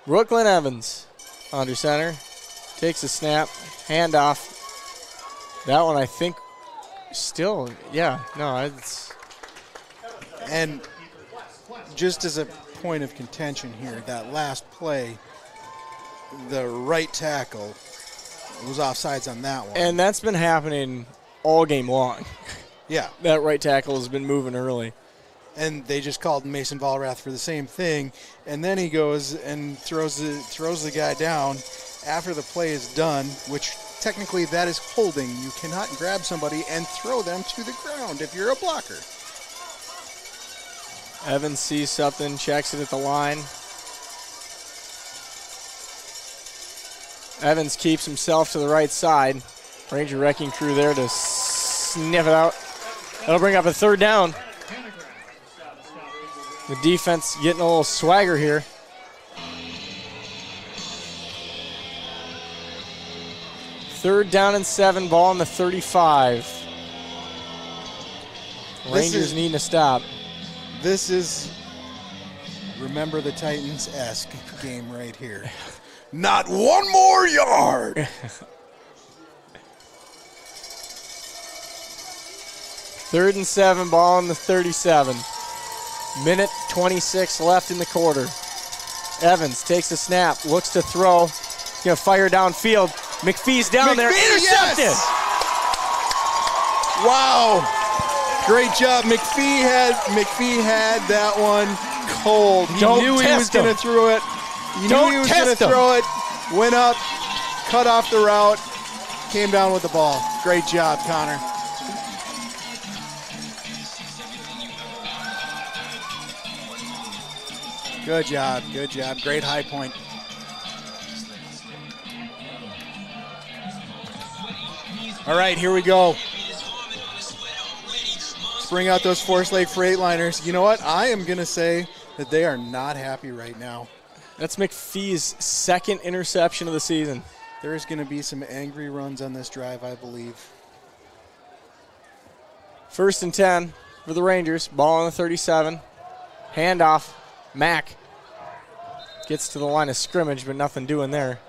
Brooklyn Evans, under center, takes a snap, handoff. That one, I think, still, it's. And just as a point of contention here, that last play, the right tackle was offsides on that one. And that's been happening all game long. Yeah. That right tackle has been moving early. And they just called Mason Vollrath for the same thing. And then he goes and throws the guy down after the play is done, which technically that is holding. You cannot grab somebody and throw them to the ground if you're a blocker. Evans sees something, checks it at the line. Evans keeps himself to the right side. Ranger wrecking crew there to sniff it out. That'll bring up a third down. The defense getting a little swagger here. Third down and 7, ball on the 35. Rangers needing to stop. This is Remember the Titans-esque game right here. Not one more yard. Third and 7, ball on the 37. Minute 26 left in the quarter. Evans takes a snap, looks to throw. He's going to fire downfield. McPhee's down there. Intercepted. Yes. Wow. Great job. McPhee had that one cold. He knew he was going to throw it. He knew he was going to throw it. Went up, cut off the route, came down with the ball. Great job, Connor. Good job. Great high point. All right, here we go. Let's bring out those Forest Lake Freightliners. You know what? I am going to say that they are not happy right now. That's McPhee's second interception of the season. There's going to be some angry runs on this drive, I believe. First and 10 for the Rangers. Ball on the 37. Handoff. Mack gets to the line of scrimmage, but nothing doing there.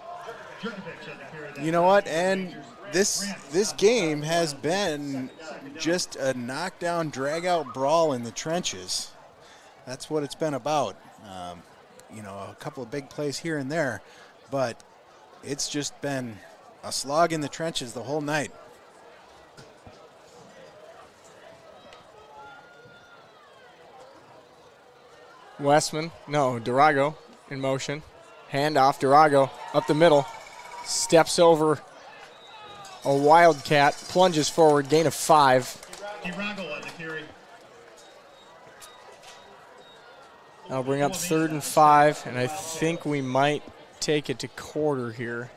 You know what? And this game has been just a knockdown, drag-out brawl in the trenches. That's what it's been about. A couple of big plays here and there, but it's just been a slog in the trenches the whole night. Durago in motion. Handoff, Durago up the middle. Steps over a Wildcat, plunges forward, gain of 5. Durago on the carry. That'll bring up 3rd and 5, and I think we might take it to quarter here.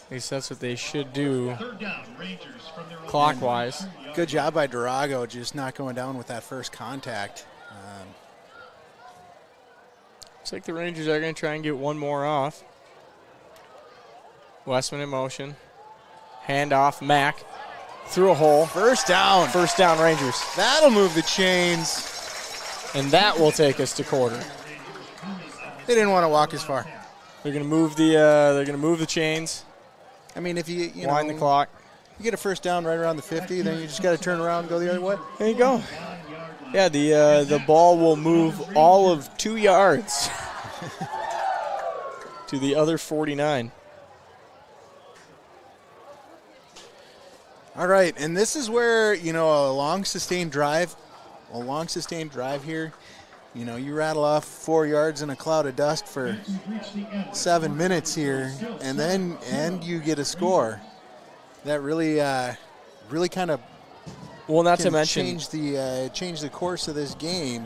At least that's what they should do clockwise. Good job by Durago, just not going down with that first contact. Looks like the Rangers are going to try and get one more off. Westman in motion. Handoff, Mack. Through a hole. First down. First down, Rangers. That'll move the chains. And that will take us to quarter. They didn't want to walk as far. They're going to move the chains. I mean, if you wind the clock. You get a first down right around the 50, then you just got to turn around and go the other way. There you go. Yeah, the ball will move all of 2 yards to the other 49. All right, and this is where, a long sustained drive here, you rattle off 4 yards in a cloud of dust for 7 minutes here, and you get a score. That really kind of not to mention change the course of this game.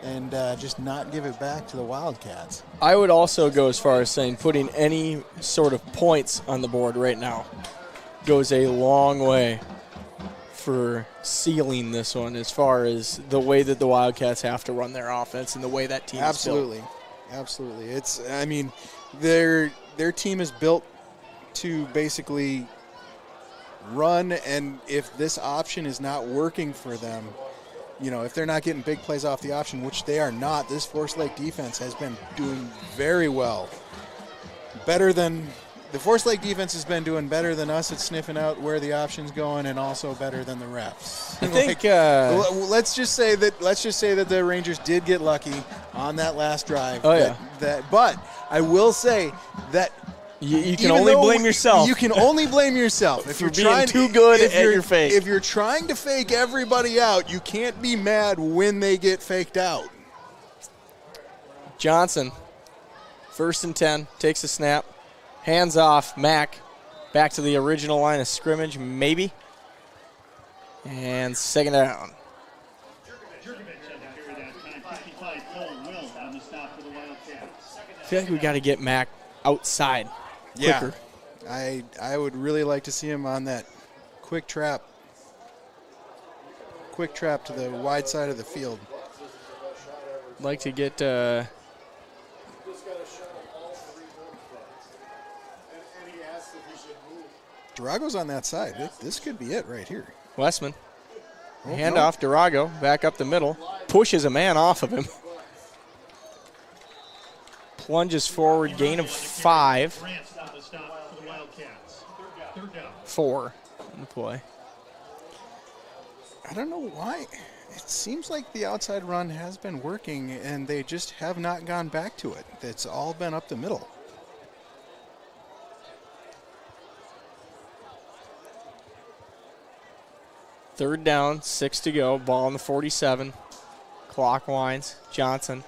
and just not give it back to the Wildcats. I would also go as far as saying putting any sort of points on the board right now goes a long way for sealing this one as far as the way that the Wildcats have to run their offense and the way that team is built. Absolutely. Their team is built to basically run, and if this option is not working for them, if they're not getting big plays off the option, which they are not, this Forest Lake defense has been doing very well. The Forest Lake defense has been doing better than us at sniffing out where the option's going, and also better than the refs. I think let's just say that the Rangers did get lucky on that last drive. Oh, yeah. But I will say that you can only blame yourself. You can only blame yourself if you're being too good at your fake. If you're trying to fake everybody out, you can't be mad when they get faked out. Johnson, 1st and 10, takes a snap. Hands off, Mack. Back to the original line of scrimmage, maybe. And 2nd down. I feel like we got to get Mack outside quicker. Yeah, I would really like to see him on that quick trap to the wide side of the field. I'd like to get Durago's on that side. This could be it right here. Westman. Handoff, Durago, back up the middle. Pushes a man off of him. Plunges forward, gain of 5. 4 in the play. I don't know why. It seems like the outside run has been working, and they just have not gone back to it. It's all been up the middle. Third down, 6 to go. Ball on the 47. Clock winds. Johnson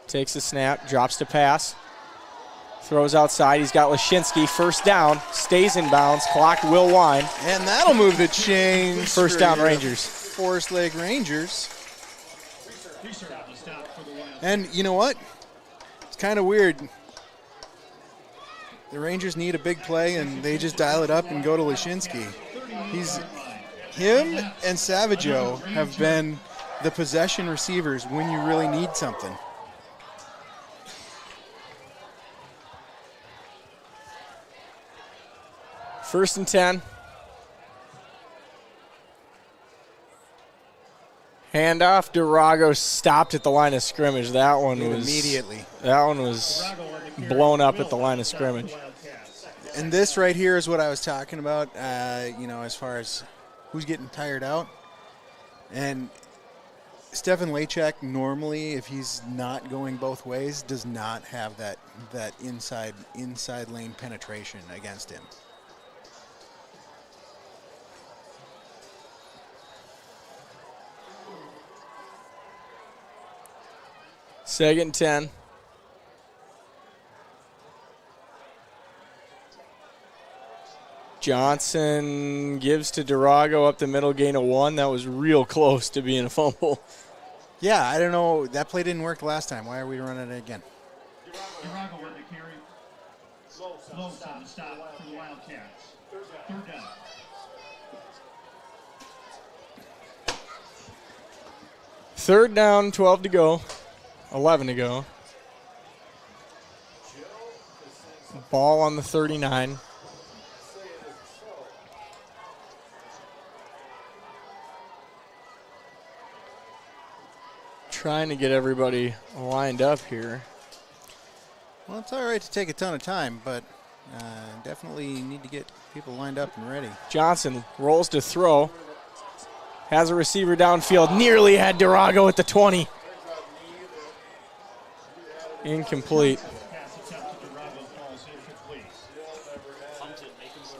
takes the snap, drops to pass. Throws outside. He's got Lashinsky. 1st down. Stays in bounds. Clock will wind. And that'll move the chains. 1st down, Rangers. Forest Lake Rangers. And you know what? It's kind of weird. The Rangers need a big play, and they just dial it up and go to Lashinsky. Him and Savaggio have been the possession receivers when you really need something. First and 10. Handoff. Durago stopped at the line of scrimmage. That one was immediately. That one was blown up at the line of scrimmage. And this right here is what I was talking about, as far as who's getting tired out. And Stefan Lachek normally, if he's not going both ways, does not have that inside lane penetration against him. Second and 10. Johnson gives to Durago up the middle, gain of 1. That was real close to being a fumble. Yeah, I don't know. That play didn't work last time. Why are we running it again? Durago on the carry. Close on the stop for the Wildcats. 3rd down. Third down, 12 to go. 11 to go. Ball on the 39. Trying to get everybody lined up here. Well, it's all right to take a ton of time, but definitely need to get people lined up and ready. Johnson rolls to throw. Has a receiver downfield. Nearly had Durago at the 20. Incomplete.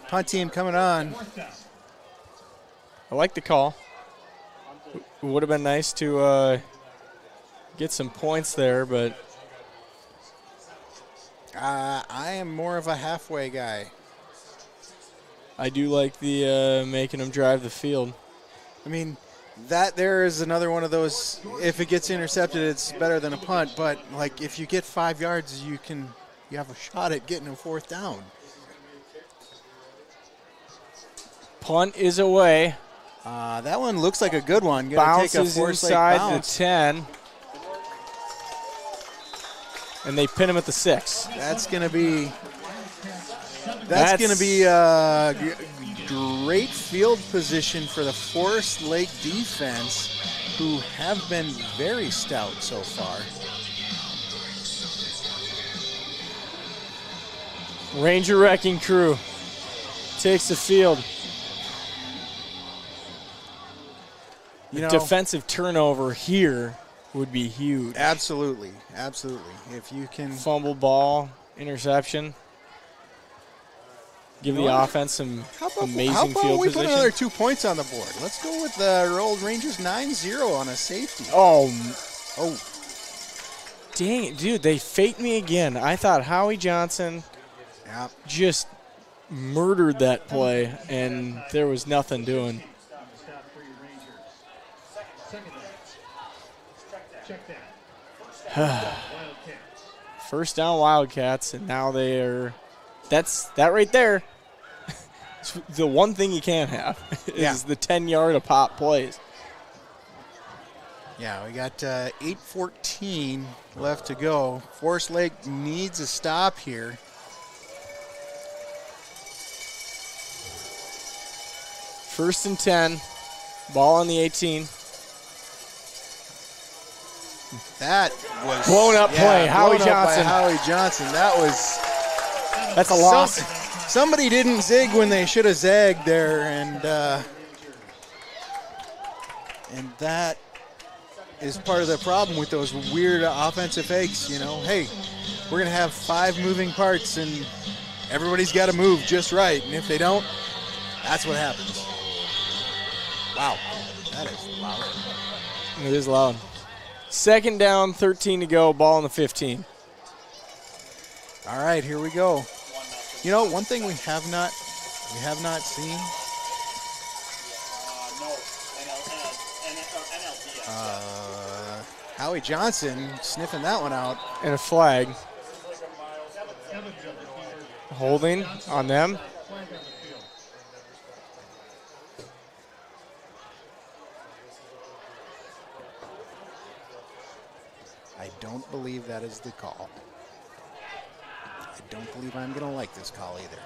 Punt team coming on. I like the call. It would have been nice to get some points there, but I am more of a halfway guy. I do like the making them drive the field. I mean, That there is another one of those, if it gets intercepted, it's better than a punt. But, like, if you get 5 yards, you have a shot at getting a 4th down. Punt is away. That one looks like a good one. Gonna take a Bounces Forest Lake inside bounce. the 10. And they pin him at the 6. That's gonna be great field position for the Forest Lake defense, who have been very stout so far. Ranger Wrecking Crew takes the field. You know, Defensive turnover here would be huge. absolutely. If you can, Fumble ball, interception. Give the offense some amazing how about field we position. put another 2 points on the board? Let's go with the old Rangers 9-0 on a safety. Oh, Oh, dang it, dude. They faked me again. I thought Howie Johnson yeah. just murdered that play, and there was nothing doing. Stop for your Rangers. Second down. Check that. Wildcats. First down Wildcats, and now they are – that right there. It's the one thing you can't have is Yeah. the 10-yard a pop plays. Yeah, we got 8:14 left to go. Forest Lake needs a stop here. First and 10, ball on the 18. That was Blown up play, Howie blown up by Johnson. Howie Johnson. That was That's a loss. somebody didn't zig when they should have zagged there, and that is part of the problem with those weird offensive fakes. You know, hey, we're gonna have 5 moving parts, and everybody's got to move just right, and if they don't, that's what happens. Wow, that is loud. It is loud. Second down, 13 to go, ball on the 15. All right, here we go. You know, one thing we have not seen. Howie Johnson sniffing that one out. And a flag. Holding on them. I don't believe that is the call. I don't believe I'm going to like this call either.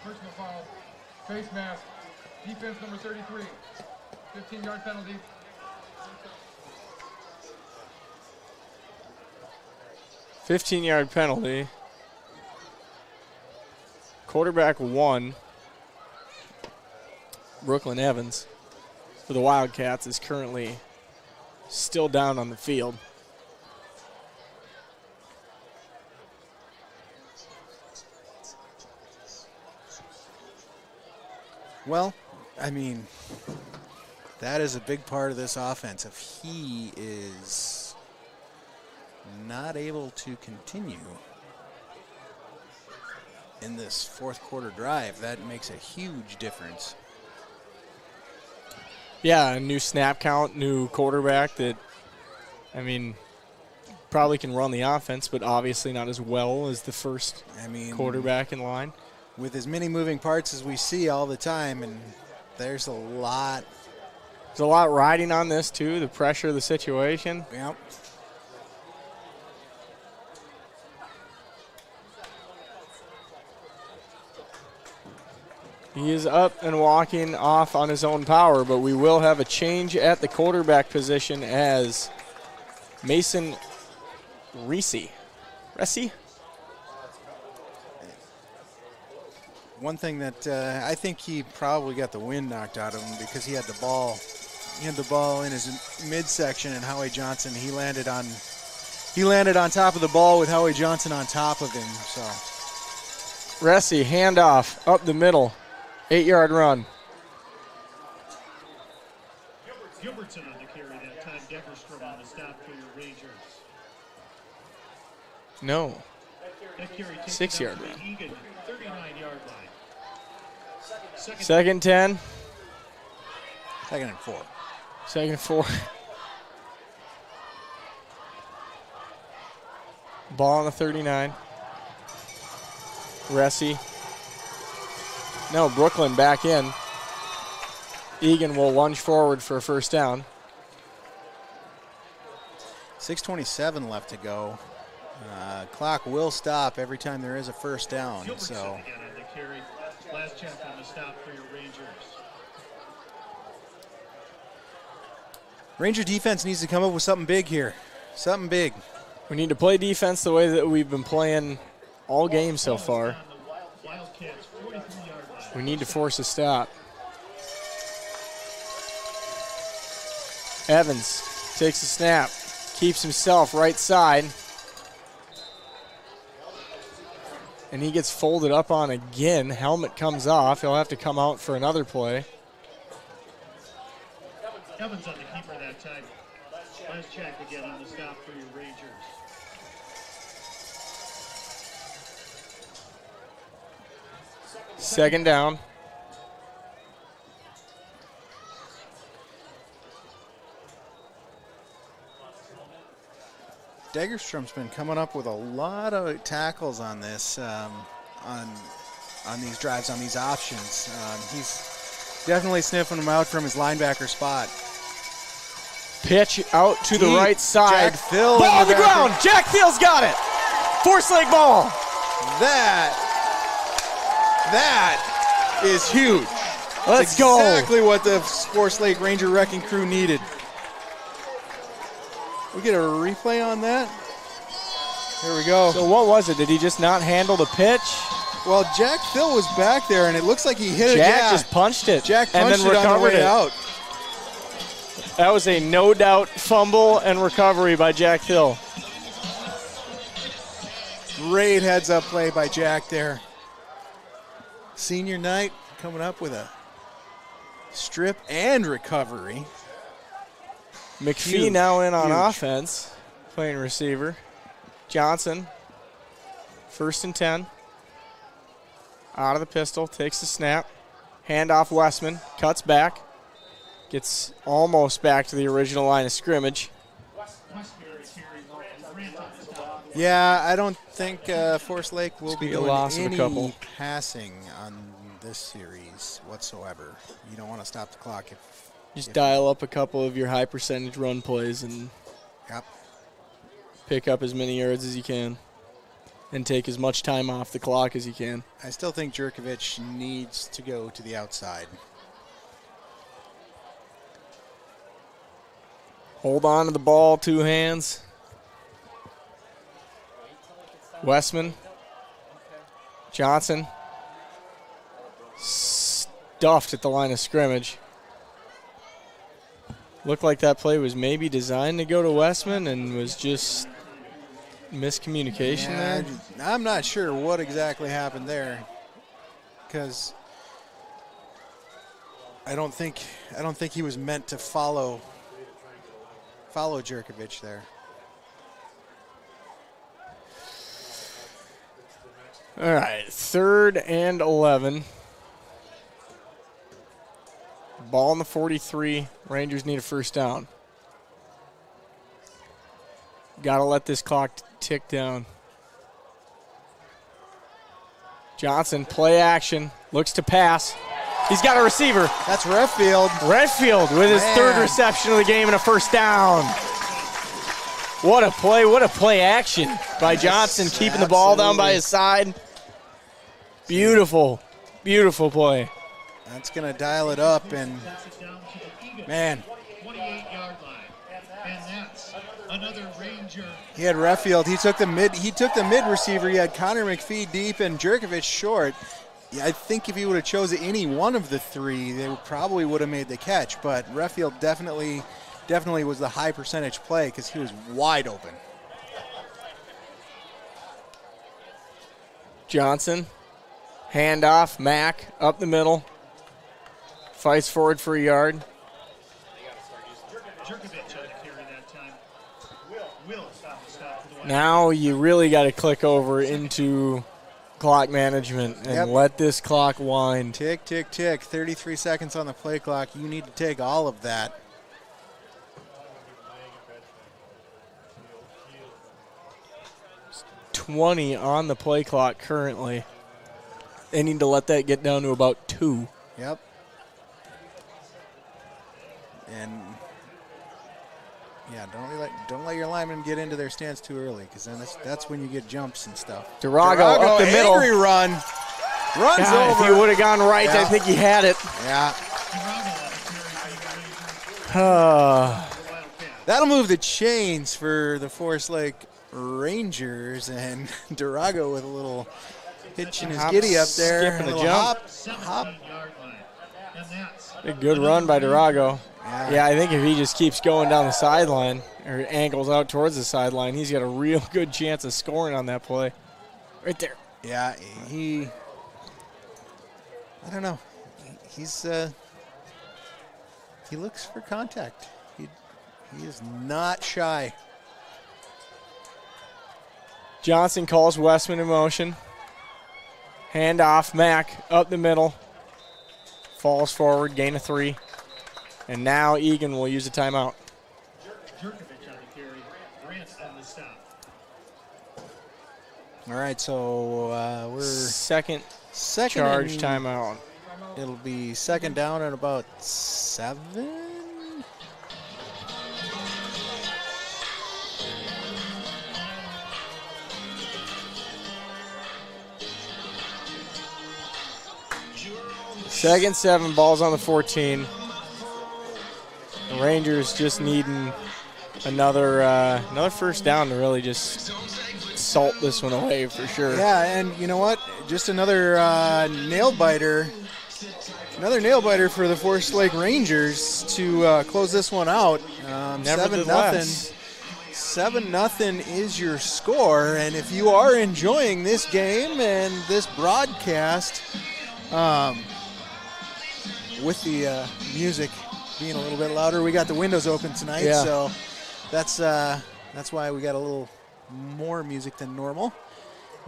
Personal foul, face mask, defense number 33, 15-yard penalty. $15-yard penalty. Quarterback 1, Brooklyn Evans, for the Wildcats is currently still down on the field. Well, I mean, that is a big part of this offense. If he is not able to continue in this fourth quarter drive, that makes a huge difference. Yeah, a new snap count, new quarterback that, I mean, probably can run the offense, but obviously not as well as the first quarterback in line. With as many moving parts as we see all the time, and there's a lot. There's a lot riding on this, too, the pressure of the situation. Yep. He is up and walking off on his own power, but we will have a change at the quarterback position as Mason Reese. One thing that I think he probably got the wind knocked out of him because he had the ball. He had the ball in his midsection, and Howie Johnson, he landed on top of the ball with Howie Johnson on top of him. So Ressi, handoff up the middle, 8-yard run. Gilbertson on the carry that time. Deckerstrom on the stop for your Rangers. No. That carry takes 6-yard it out to run. Eagan, 39-yard line. Second 10. Second and 4. Second and 4. Ball on the 39. Ressi. No, Brooklyn back in. Eagan will lunge forward for a first down. 6:27 left to go. Clock will stop every time there is a first down. Gilbertson So again on the carry. Last chance on the stop for your Rangers. Ranger defense needs to come up with something big here. Something big. We need to play defense the way that we've been playing all game so far. On the Wildcats 43-yard line. We need to force a stop. Evans takes a snap, keeps himself right side. And he gets folded up on again. Helmet comes off. He'll have to come out for another play. Evans on the keeper that time. Last check again on the stop for your Rangers. Second down. Degerstrom's been coming up with a lot of tackles on this, on these drives, on these options. He's definitely sniffing them out from his linebacker spot. Pitch out to the Deep. right side. Jack Phil Ball in on the the back. ground. Jack Phil's got it. Force leg ball. That is huge. Let's That's go. exactly what the Sports Lake Ranger Wrecking Crew needed. We get a replay on that. Here we go. So what was it? Did he just not handle the pitch? Well, Jack Phil was back there, and it looks like he hit it. Jack Yeah. just punched it. Jack and punched then it on the recovered way it. out. That was a no doubt fumble and recovery by Jack Phil. Great heads up play by Jack there. Senior night coming up with a strip and recovery. McPhee Huge, now in on huge. offense, playing receiver. Johnson, 1st and 10. Out of the pistol, takes the snap. Handoff Westman, cuts back. Gets almost back to the original line of scrimmage. Yeah, I don't think Forest Lake will be be a doing loss of a any couple. passing on this series whatsoever. You don't want to stop the clock if Just dial up a couple of your high percentage run plays and Yep. pick up as many yards as you can. And take as much time off the clock as you can. I still think Jerkovich needs to go to the outside. Hold on to the ball, 2 hands. Westman. Johnson. Stuffed at the line of scrimmage. Looked like that play was maybe designed to go to Westman and was just miscommunication there. I'm not sure what exactly happened there, because I don't think he was meant to follow Jerkovich there. All right, 3rd and 11. Ball on the 43. Rangers need a first down. Got to let this clock tick down. Johnson, play action, looks to pass. He's got a receiver. That's Redfield. Redfield with his Man. 3rd reception of the game and a first down. What a play action by Johnson, keeping the ball down by his side. Beautiful, beautiful play. That's going to dial it up, and Passes down to the Eagan man, 28-yard line. And that's another Ranger. he had Redfield. He took the mid receiver. He had Connor McPhee deep and Jerkovich short. Yeah, I think if he would have chosen any one of the 3, they probably would have made the catch. But Redfield definitely was the high percentage play because he was wide open. Johnson, handoff, Mack, up the middle. Fights forward for a yard. Jerkovich on the carry that time. Will stop the stop for the Wildcats. Now you really got to click over into clock management and Yep. let this clock wind. Tick, tick, tick. 33 seconds on the play clock. You need to take all of that. $20 on the play clock currently. They need to let that get down to about 2. Yep. And yeah, don't let your linemen get into their stance too early, because then that's when you get jumps and stuff. Durago up the middle. Angry run. Runs God, over. if he would have gone right, I Yeah. think he had it. Yeah. Ah. That'll move the chains for the Forest Lake Rangers, and Durago with a little hitch in his Hop, giddy up there. skip, and a little jump. Hop. 17-yard line. And that's A good run by Durago. Yeah. Yeah, I think if he just keeps going down the sideline or angles out towards the sideline, he's got a real good chance of scoring on that play. Right there. Yeah, I don't know. He looks for contact. He is not shy. Johnson calls Westman in motion. Hand off, Mack up the middle. Falls forward, gain of 3. And now Eagan will use a timeout. Jerkovich on the carry. Grant on the stop. All right, so we're Second second charge and- timeout. It'll be second down at about 7. Second 7, balls on the 14. The Rangers just needing another first down to really just salt this one away for sure. Yeah, and you know what? Just another nail biter. Another nail biter for the Forest Lake Rangers to close this one out. 7-0. Nevertheless. 7-0 is your score, and if you are enjoying this game and this broadcast, with the music being a little bit louder, we got the windows open tonight, Yeah. so that's why we got a little more music than normal.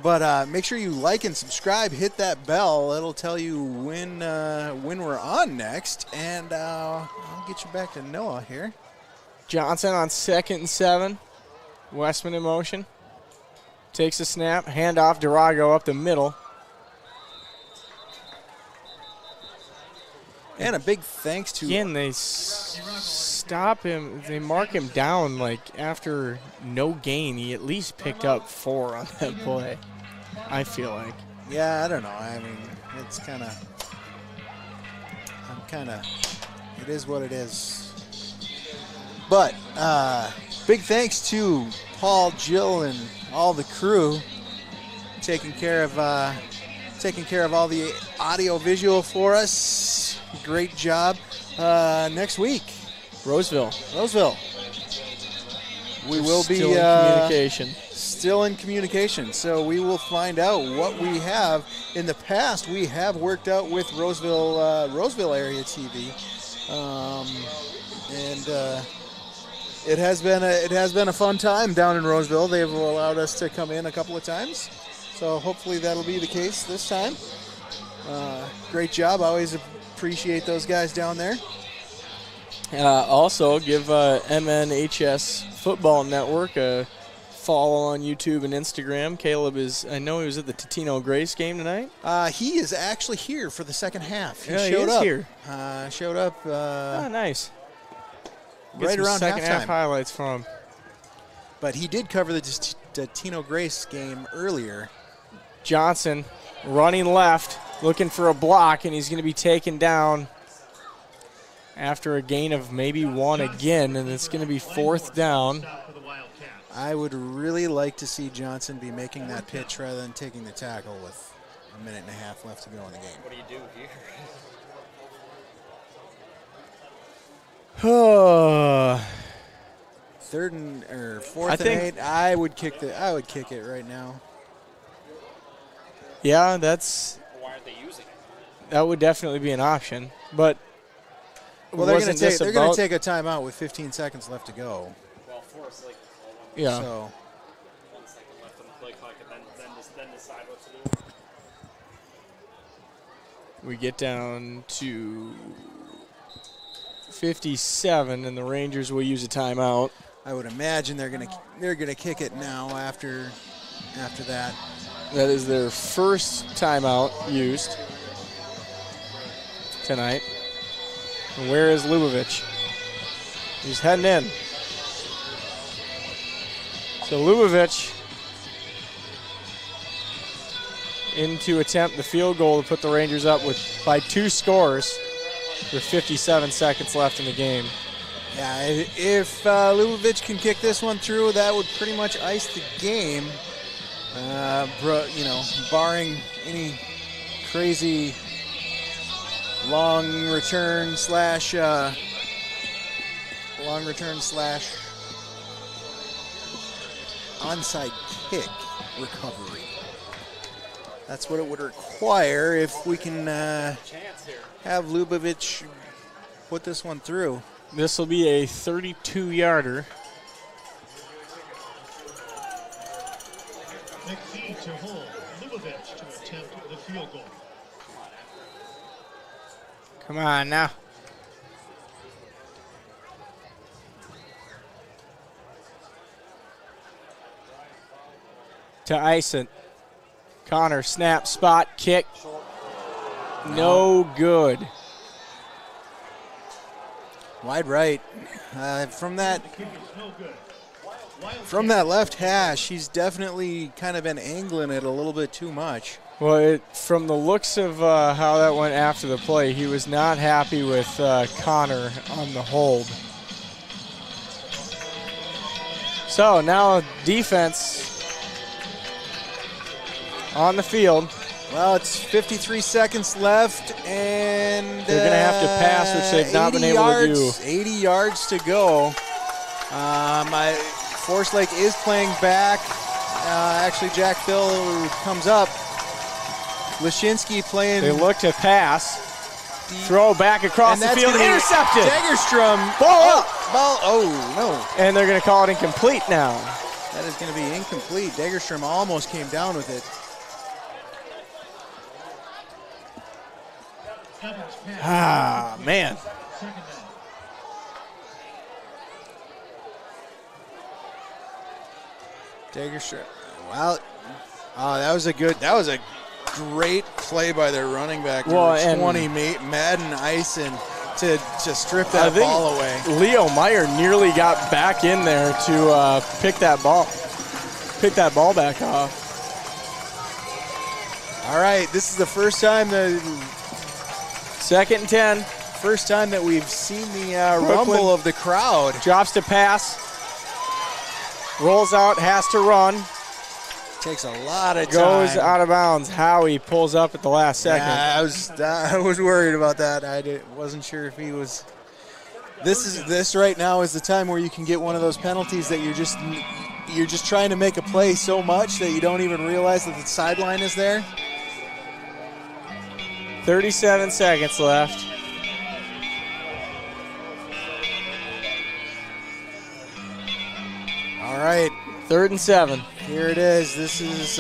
But make sure you like and subscribe, hit that bell. It'll tell you when we're on next, and I'll get you back to Noah here. Johnson on 2nd and 7. Westman in motion. Takes a snap. Hand off. Durago up the middle. And a big thanks to Again, they stop him. They mark him down like after no gain. He at least picked up 4 on that play, I feel like. Yeah, I don't know. I mean, it's it is what it is. But big thanks to Paul, Jill, and all the crew taking care of all the audio visual for us. Great job. Next week, Roseville. We will be Still in communication. still in communication. So we will find out what we have. In the past, we have worked out with Roseville area TV, and it has been a fun time down in Roseville. They've allowed us to come in a couple of times, so hopefully that'll be the case this time. Great job. I always appreciate those guys down there. Also, give MNHS Football Network a follow on YouTube and Instagram. Caleb I know he was at the Totino Grace game tonight. He is actually here for the second half. He Yeah, he showed is up. here. Showed up Oh, nice. Get right some around second half halftime. highlights from him. But he did cover the Totino Grace game earlier. Johnson running left, looking for a block, and he's going to be taken down after a gain of maybe 1 again, and it's going to be 4th down. Stop for the Wildcats. I would really like to see Johnson be making that pitch rather than taking the tackle with a minute and a half left to go in the game. What do you do here? Fourth and 8. I would kick it right now. Yeah, Why aren't they using it? that would definitely be an option, but Well, they're going wasn't this to about- take a timeout with 15 seconds left to go. Well, Forest Lake is all Yeah. So 1 second left on the play clock, and then decide what to do. We get down to 57, and the Rangers will use a timeout. I would imagine they're gonna kick it now after that. That is their first timeout used tonight. And where is Lubavitch? He's heading in. So Lubavitch in to attempt the field goal to put the Rangers up by 2 scores with 57 seconds left in the game. Yeah, if Lubavitch can kick this one through, that would pretty much ice the game. Barring any crazy long return slash onside kick recovery. That's what it would require if we can have Lubavitch put this one through. This will be a 32-yarder. McPhee to hold. Lubavitch to attempt the field goal. Come on now. To ice it. Connor, snap, spot, kick. No good. Wide right. From that left hash, he's definitely kind of been angling it a little bit too much. Well, from the looks of how that went after the play, he was not happy with Connor on the hold. So now defense on the field. Well, it's 53 seconds left, and they're going to have to pass, which they've not been able to do. 80 yards to go. Forest Lake is playing back. Actually, Jack Bill comes up. Lashinsky playing. They look to pass. Throw back across the field. Intercepted. Dagerstrom. Ball up. Ball. Oh, no. And they're going to call it incomplete now. That is going to be incomplete. Dagerstrom almost came down with it. Ah, man. Dagerstrom. Wow. Oh, that was a great play by their running back. Well, 20 Madden Ison to strip that ball away. Leo Meyer nearly got back in there to pick that ball back off. All right, this is the first time Second and 10. First time that we've seen the rumble of the crowd. Drops to pass. Rolls out, has to run. Takes a lot of time. Goes out of bounds. Howie pulls up at the last second. Yeah, I was worried about that. Wasn't sure if he was. This right now is the time where you can get one of those penalties that you're just trying to make a play so much that you don't even realize that the sideline is there. 37 seconds left. All right. 3rd and 7. Here it is. This is,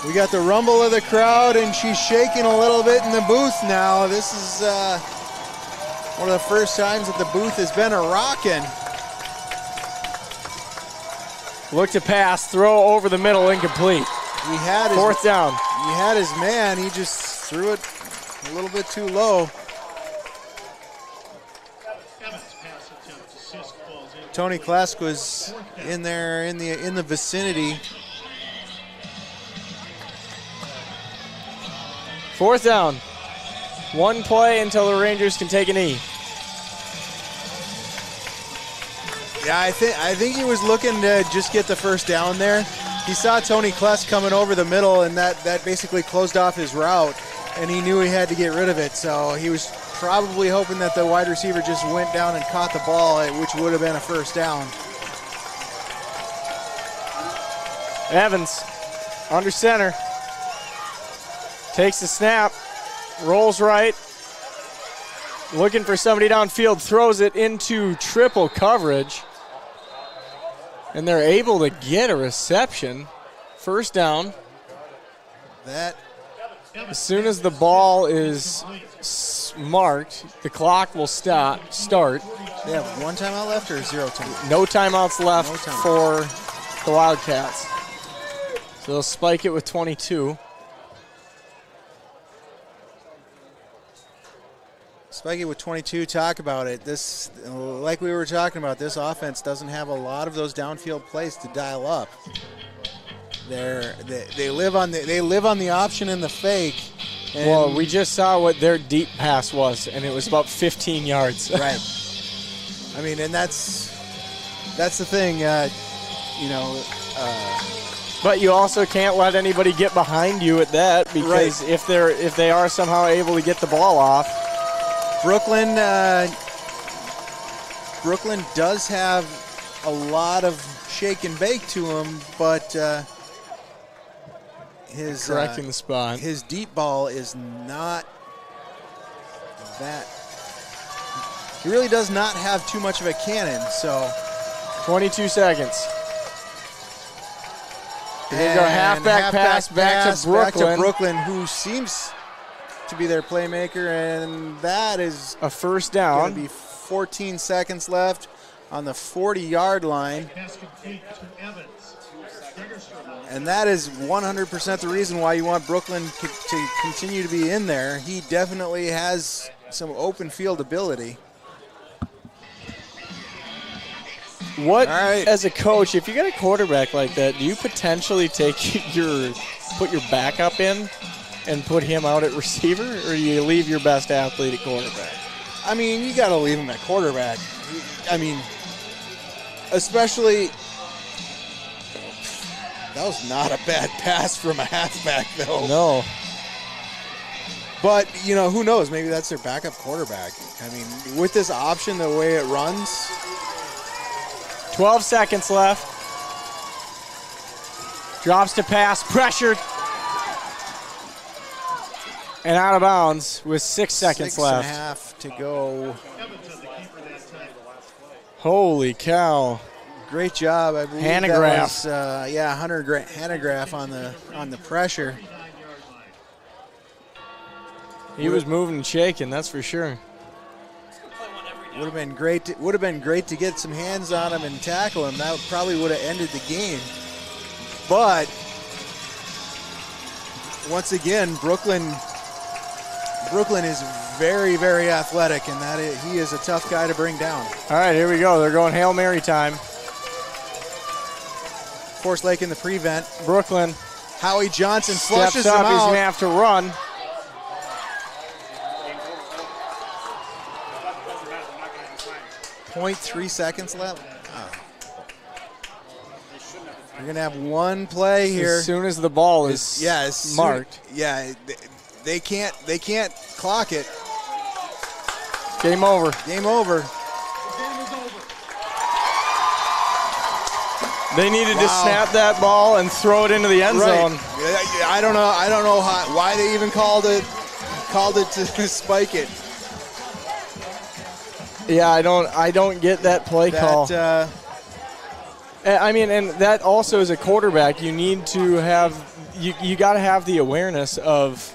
we got the rumble of the crowd, and she's shaking a little bit in the booth now. This is one of the first times that the booth has been a-rocking. Look to pass, throw over the middle, incomplete. He had his, 4th down. He had his man. He just threw it a little bit too low. Tony Klask was in there in the vicinity. 4th down. One play until the Rangers can take a knee. Yeah, I think he was looking to just get the first down there. He saw Tony Klask coming over the middle, and that basically closed off his route, and he knew he had to get rid of it. So he was probably hoping that the wide receiver just went down and caught the ball, which would have been a first down. Evans under center. Takes the snap. Rolls right. Looking for somebody downfield. Throws it into triple coverage. And they're able to get a reception. First down. That As soon as the ball is marked, the clock will start. they have 1 timeout left or 0 timeout? No timeouts left No timeout. for the Wildcats. So they'll spike it with 22. Spike it with 22. Talk about it. This, like we were talking about, this offense doesn't have a lot of those downfield plays to dial up. They live on the option and the fake. And Well, we just saw what their deep pass was, and it was about 15 yards. right. I mean, and that's the thing. But you also can't let anybody get behind you at that, because Right. if they are somehow able to get the ball off. Brooklyn does have a lot of shake and bake to him, but his Correcting the spot. his deep ball is not that. He really does not have too much of a cannon. So 22 seconds. They go and halfback pass back to Brooklyn. who seems to be their playmaker, and that is A first going down. to be 14 seconds left on the 40-yard line. Pass complete to Evans. And that is 100% the reason why you want Brooklyn to continue to be in there. He definitely has some open field ability. What, All right. as a coach, if you got a quarterback like that, do you potentially put your backup in and put him out at receiver, or do you leave your best athlete at quarterback? I mean, you got to leave him at quarterback. I mean, especially, that was not a bad pass from a halfback, though. No. But, who knows? Maybe that's their backup quarterback. I mean, with this option, the way it runs, 12 seconds left. Drops to pass, pressured. And out of bounds with 6 seconds 6 left. and a half to go. Evans as the keeper that time. Holy cow. Great job. I believe Hanegraaff. that was, Hunter Hanegraaff on the pressure. 9-yard line. He was moving and shaking, that's for sure. Would have been great. Would have been great to get some hands on him and tackle him. That probably would have ended the game. But once again, Brooklyn is very, very athletic, and he is a tough guy to bring down. All right, here we go. They're going Hail Mary time. Force Lake in the prevent. Brooklyn Howie Johnson steps flushes him up. He's going to out. have to run. Doesn't matter. They're not going to have time. 0.3 seconds left. Oh. They shouldn't have the time. You're going to have one play here. As soon as the ball is marked. They can't clock it. Game over. Game over. They needed to Wow. snap that ball and throw it into the end zone. I don't know why they even called it to spike it. Yeah, I don't get that play call. I mean, and that also as a quarterback, you need to have you got to have the awareness of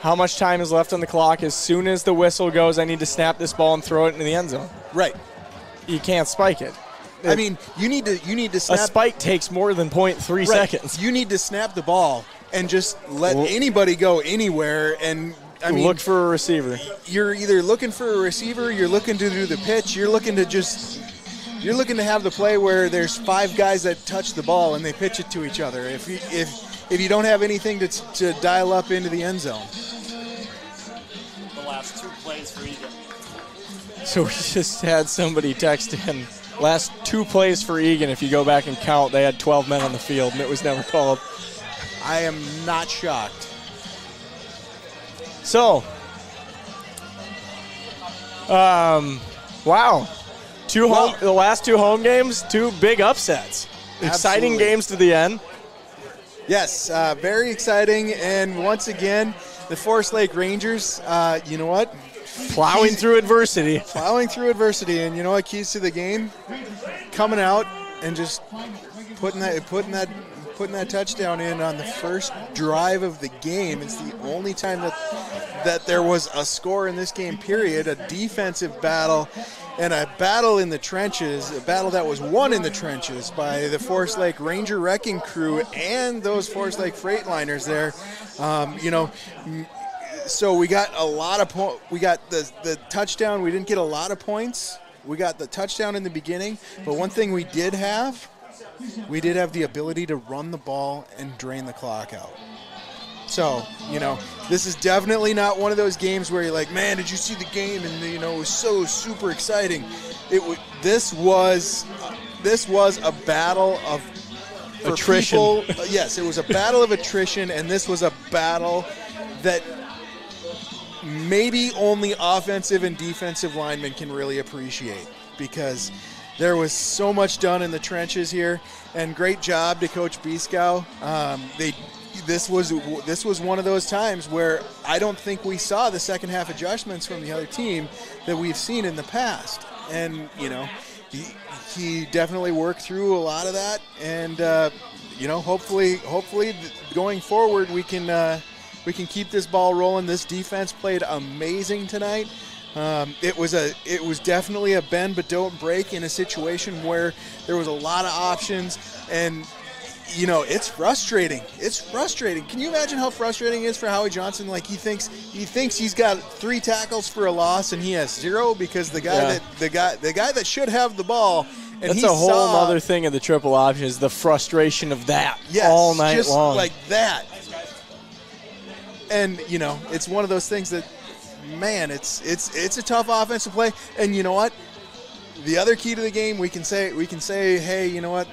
how much time is left on the clock. As soon as the whistle goes, I need to snap this ball and throw it into the end zone. Right. You can't spike it. I mean, you need to A snap. spike takes more than 0.3 Right. seconds. You need to snap the ball and just let anybody go anywhere. And I mean, Look for a receiver. you're either looking for a receiver, you're looking to do the pitch, you're looking to have the play where there's 5 guys that touch the ball and they pitch it to each other. If you don't have anything to dial up into the end zone. The last 2 plays for Eagan. So we just had somebody text in. Last 2 plays for Eagan, if you go back and count, they had 12 men on the field, and it was never called. I am not shocked. So, wow. The last 2 home games, 2 big upsets. Exciting Absolutely. games to the end. Yes, very exciting. And once again, the Forest Lake Rangers, you know what? Plowing through adversity. Plowing through adversity. And you know what keys to the game? Coming out and just putting that putting that touchdown in on the first drive of the game. It's the only time that there was a score in this game, period, a defensive battle and a battle in the trenches, a battle that was won in the trenches by the Forest Lake Ranger Wrecking Crew and those Forest Lake Freightliners there. So we got a lot of we got the touchdown. We didn't get a lot of points. We got the touchdown in the beginning, but one thing we did have the ability to run the ball and drain the clock out. So, this is definitely not one of those games where you're like, man, did you see the game? And, it was so super exciting. This was a battle of attrition. Yes, it was a battle of attrition, and this was a battle that maybe only offensive and defensive linemen can really appreciate, because there was so much done in the trenches here, and great job to Coach Biscow. This was one of those times where I don't think we saw the second half adjustments from the other team that we've seen in the past. And, he definitely worked through a lot of that. And, hopefully going forward we can keep this ball rolling. This defense played amazing tonight. It was definitely a bend but don't break in a situation where there was a lot of options, and it's frustrating. It's frustrating. Can you imagine how frustrating it is for Howie Johnson? Like, he thinks he's got 3 tackles for a loss and he has 0 because the guy that should have the ball. And that's a whole other thing of the triple option, is the frustration of that all night just long. Like that. And it's one of those things that, man, it's a tough offense to play. And you know what? The other key to the game, we can say, hey, you know what?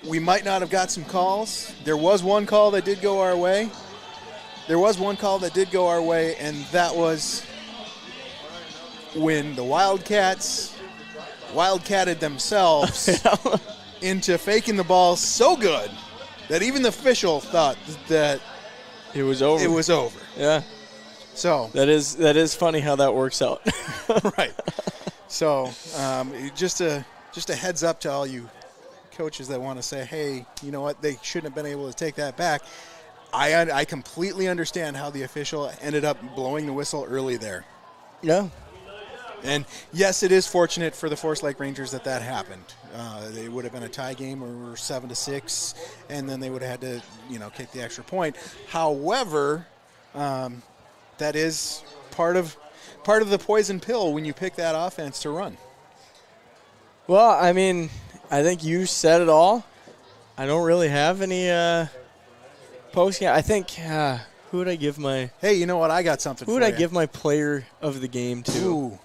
We might not have got some calls. There was one call that did go our way. And that was when the Wildcats wildcatted themselves into faking the ball so good that even the official thought that it was over. Yeah. So that is funny how that works out. Right. So just a heads up to all you coaches that want to say, hey, you know what, they shouldn't have been able to take that back. I completely understand how the official ended up blowing the whistle early there. Yeah. And yes, it is fortunate for the Forest Lake Rangers that happened. They would have been a tie game, or 7-6, and then they would have had to, kick the extra point. However, that is part of the poison pill when you pick that offense to run. Well, I mean, I think you said it all. I don't really have any post game. I think who would I give my? Hey, you know what? I got something. Who would I give my player of the game to? Ooh,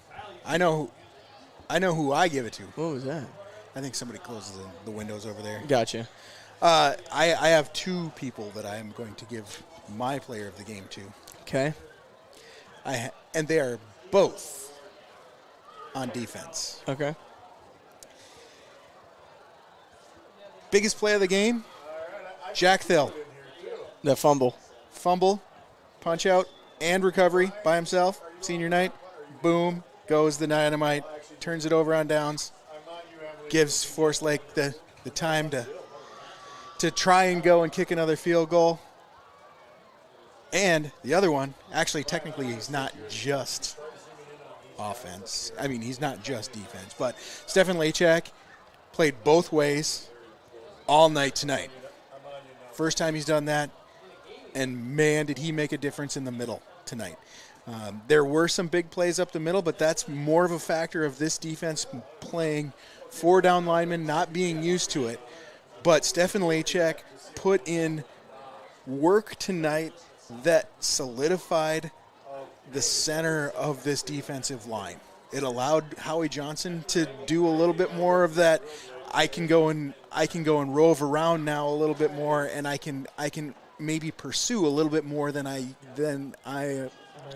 I know who I give it to. What was that? I think somebody closes the windows over there. Gotcha. I have 2 people that I am going to give my player of the game to. Okay. And they are both on defense. Okay. Biggest play of the game, Jack Thill. The fumble, punch out, and recovery by himself. Senior night, boom, goes the dynamite, turns it over on downs, gives Forest Lake the time to try and go and kick another field goal. And the other one, actually, technically, he's not just offense. I mean, he's not just defense. But Stefan Lachak played both ways all night tonight. First time he's done that, and man, did he make a difference in the middle tonight. There were some big plays up the middle, but that's more of a factor of this defense playing 4 down linemen, not being used to it. But Stefan Lachak put in work tonight that solidified the center of this defensive line. It allowed Howie Johnson to do a little bit more of that. I can go and rove around now a little bit more, and I can maybe pursue a little bit more than I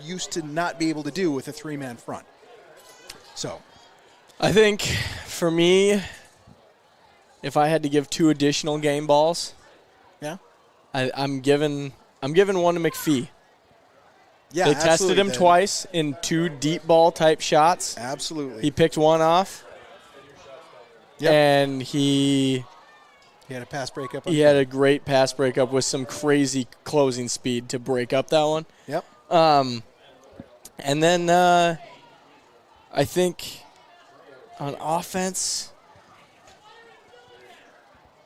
used to not be able to do with a 3-man front. So, I think for me, if I had to give 2 additional game balls, yeah, I'm giving one to McPhee. Yeah, they tested him twice in 2 deep ball type shots. Absolutely, he picked one off. Yep. and he had a pass breakup. had a great pass breakup with some crazy closing speed to break up that one. Yep. And then I think on offense,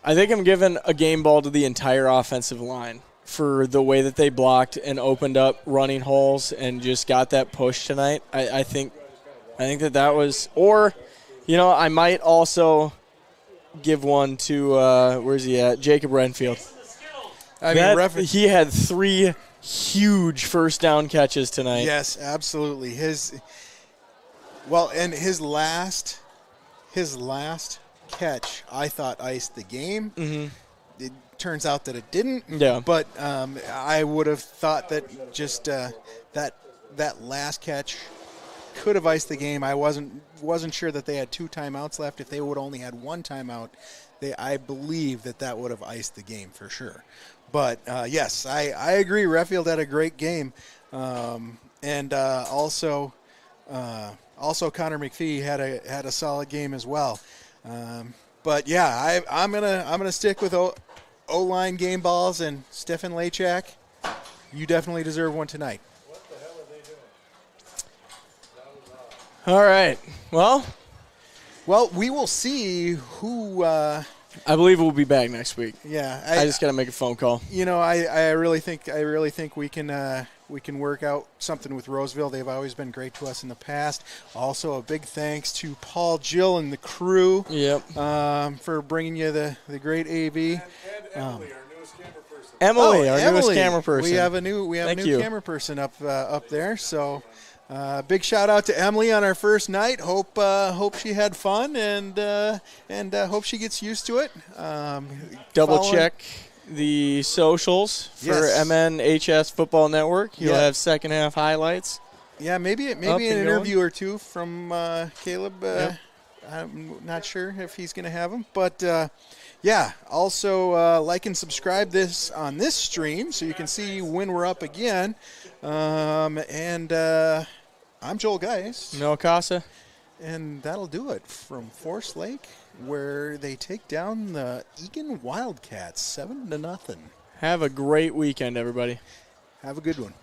I think I'm giving a game ball to the entire offensive line for the way that they blocked and opened up running holes and just got that push tonight. I think that was, or, I might also give one to, where's he at? Jacob Renfield. He had 3 huge first down catches tonight. Yes, absolutely. His last catch, I thought iced the game. Mm-hmm. It turns out that it didn't. Yeah. But I would have thought that just that last catch could have iced the game. I wasn't sure that they had 2 timeouts left. If they would only had 1 timeout, I believe that would have iced the game for sure. But yes, I agree. Redfield had a great game, and also Connor McPhee had a solid game as well. But yeah, I'm gonna stick with O-line game balls, and Stefan Lachak, you definitely deserve one tonight. What the hell are they doing? All right. Well, we will see who. I believe we'll be back next week. Yeah, I just got to make a phone call. I really think we can work out something with Roseville. They've always been great to us in the past. Also, a big thanks to Paul, Jill, and the crew. Yep. For bringing you the great AV. And Emily, our newest camera person. Emily, our Emily. newest camera person. We have a new camera person up there. So. Big shout out to Emily on our first night. Hope she had fun and hope she gets used to it. Double check the socials for MNHS Football Network. You'll have second half highlights. Yeah, maybe an interview or two from Caleb. I'm not sure if he's going to have them, but also like and subscribe on this stream so you can see when we're up again. I'm Joel Geis. Mel Casa. And that'll do it from Forest Lake, where they take down the Eagan Wildcats 7-0. Have a great weekend, everybody. Have a good one.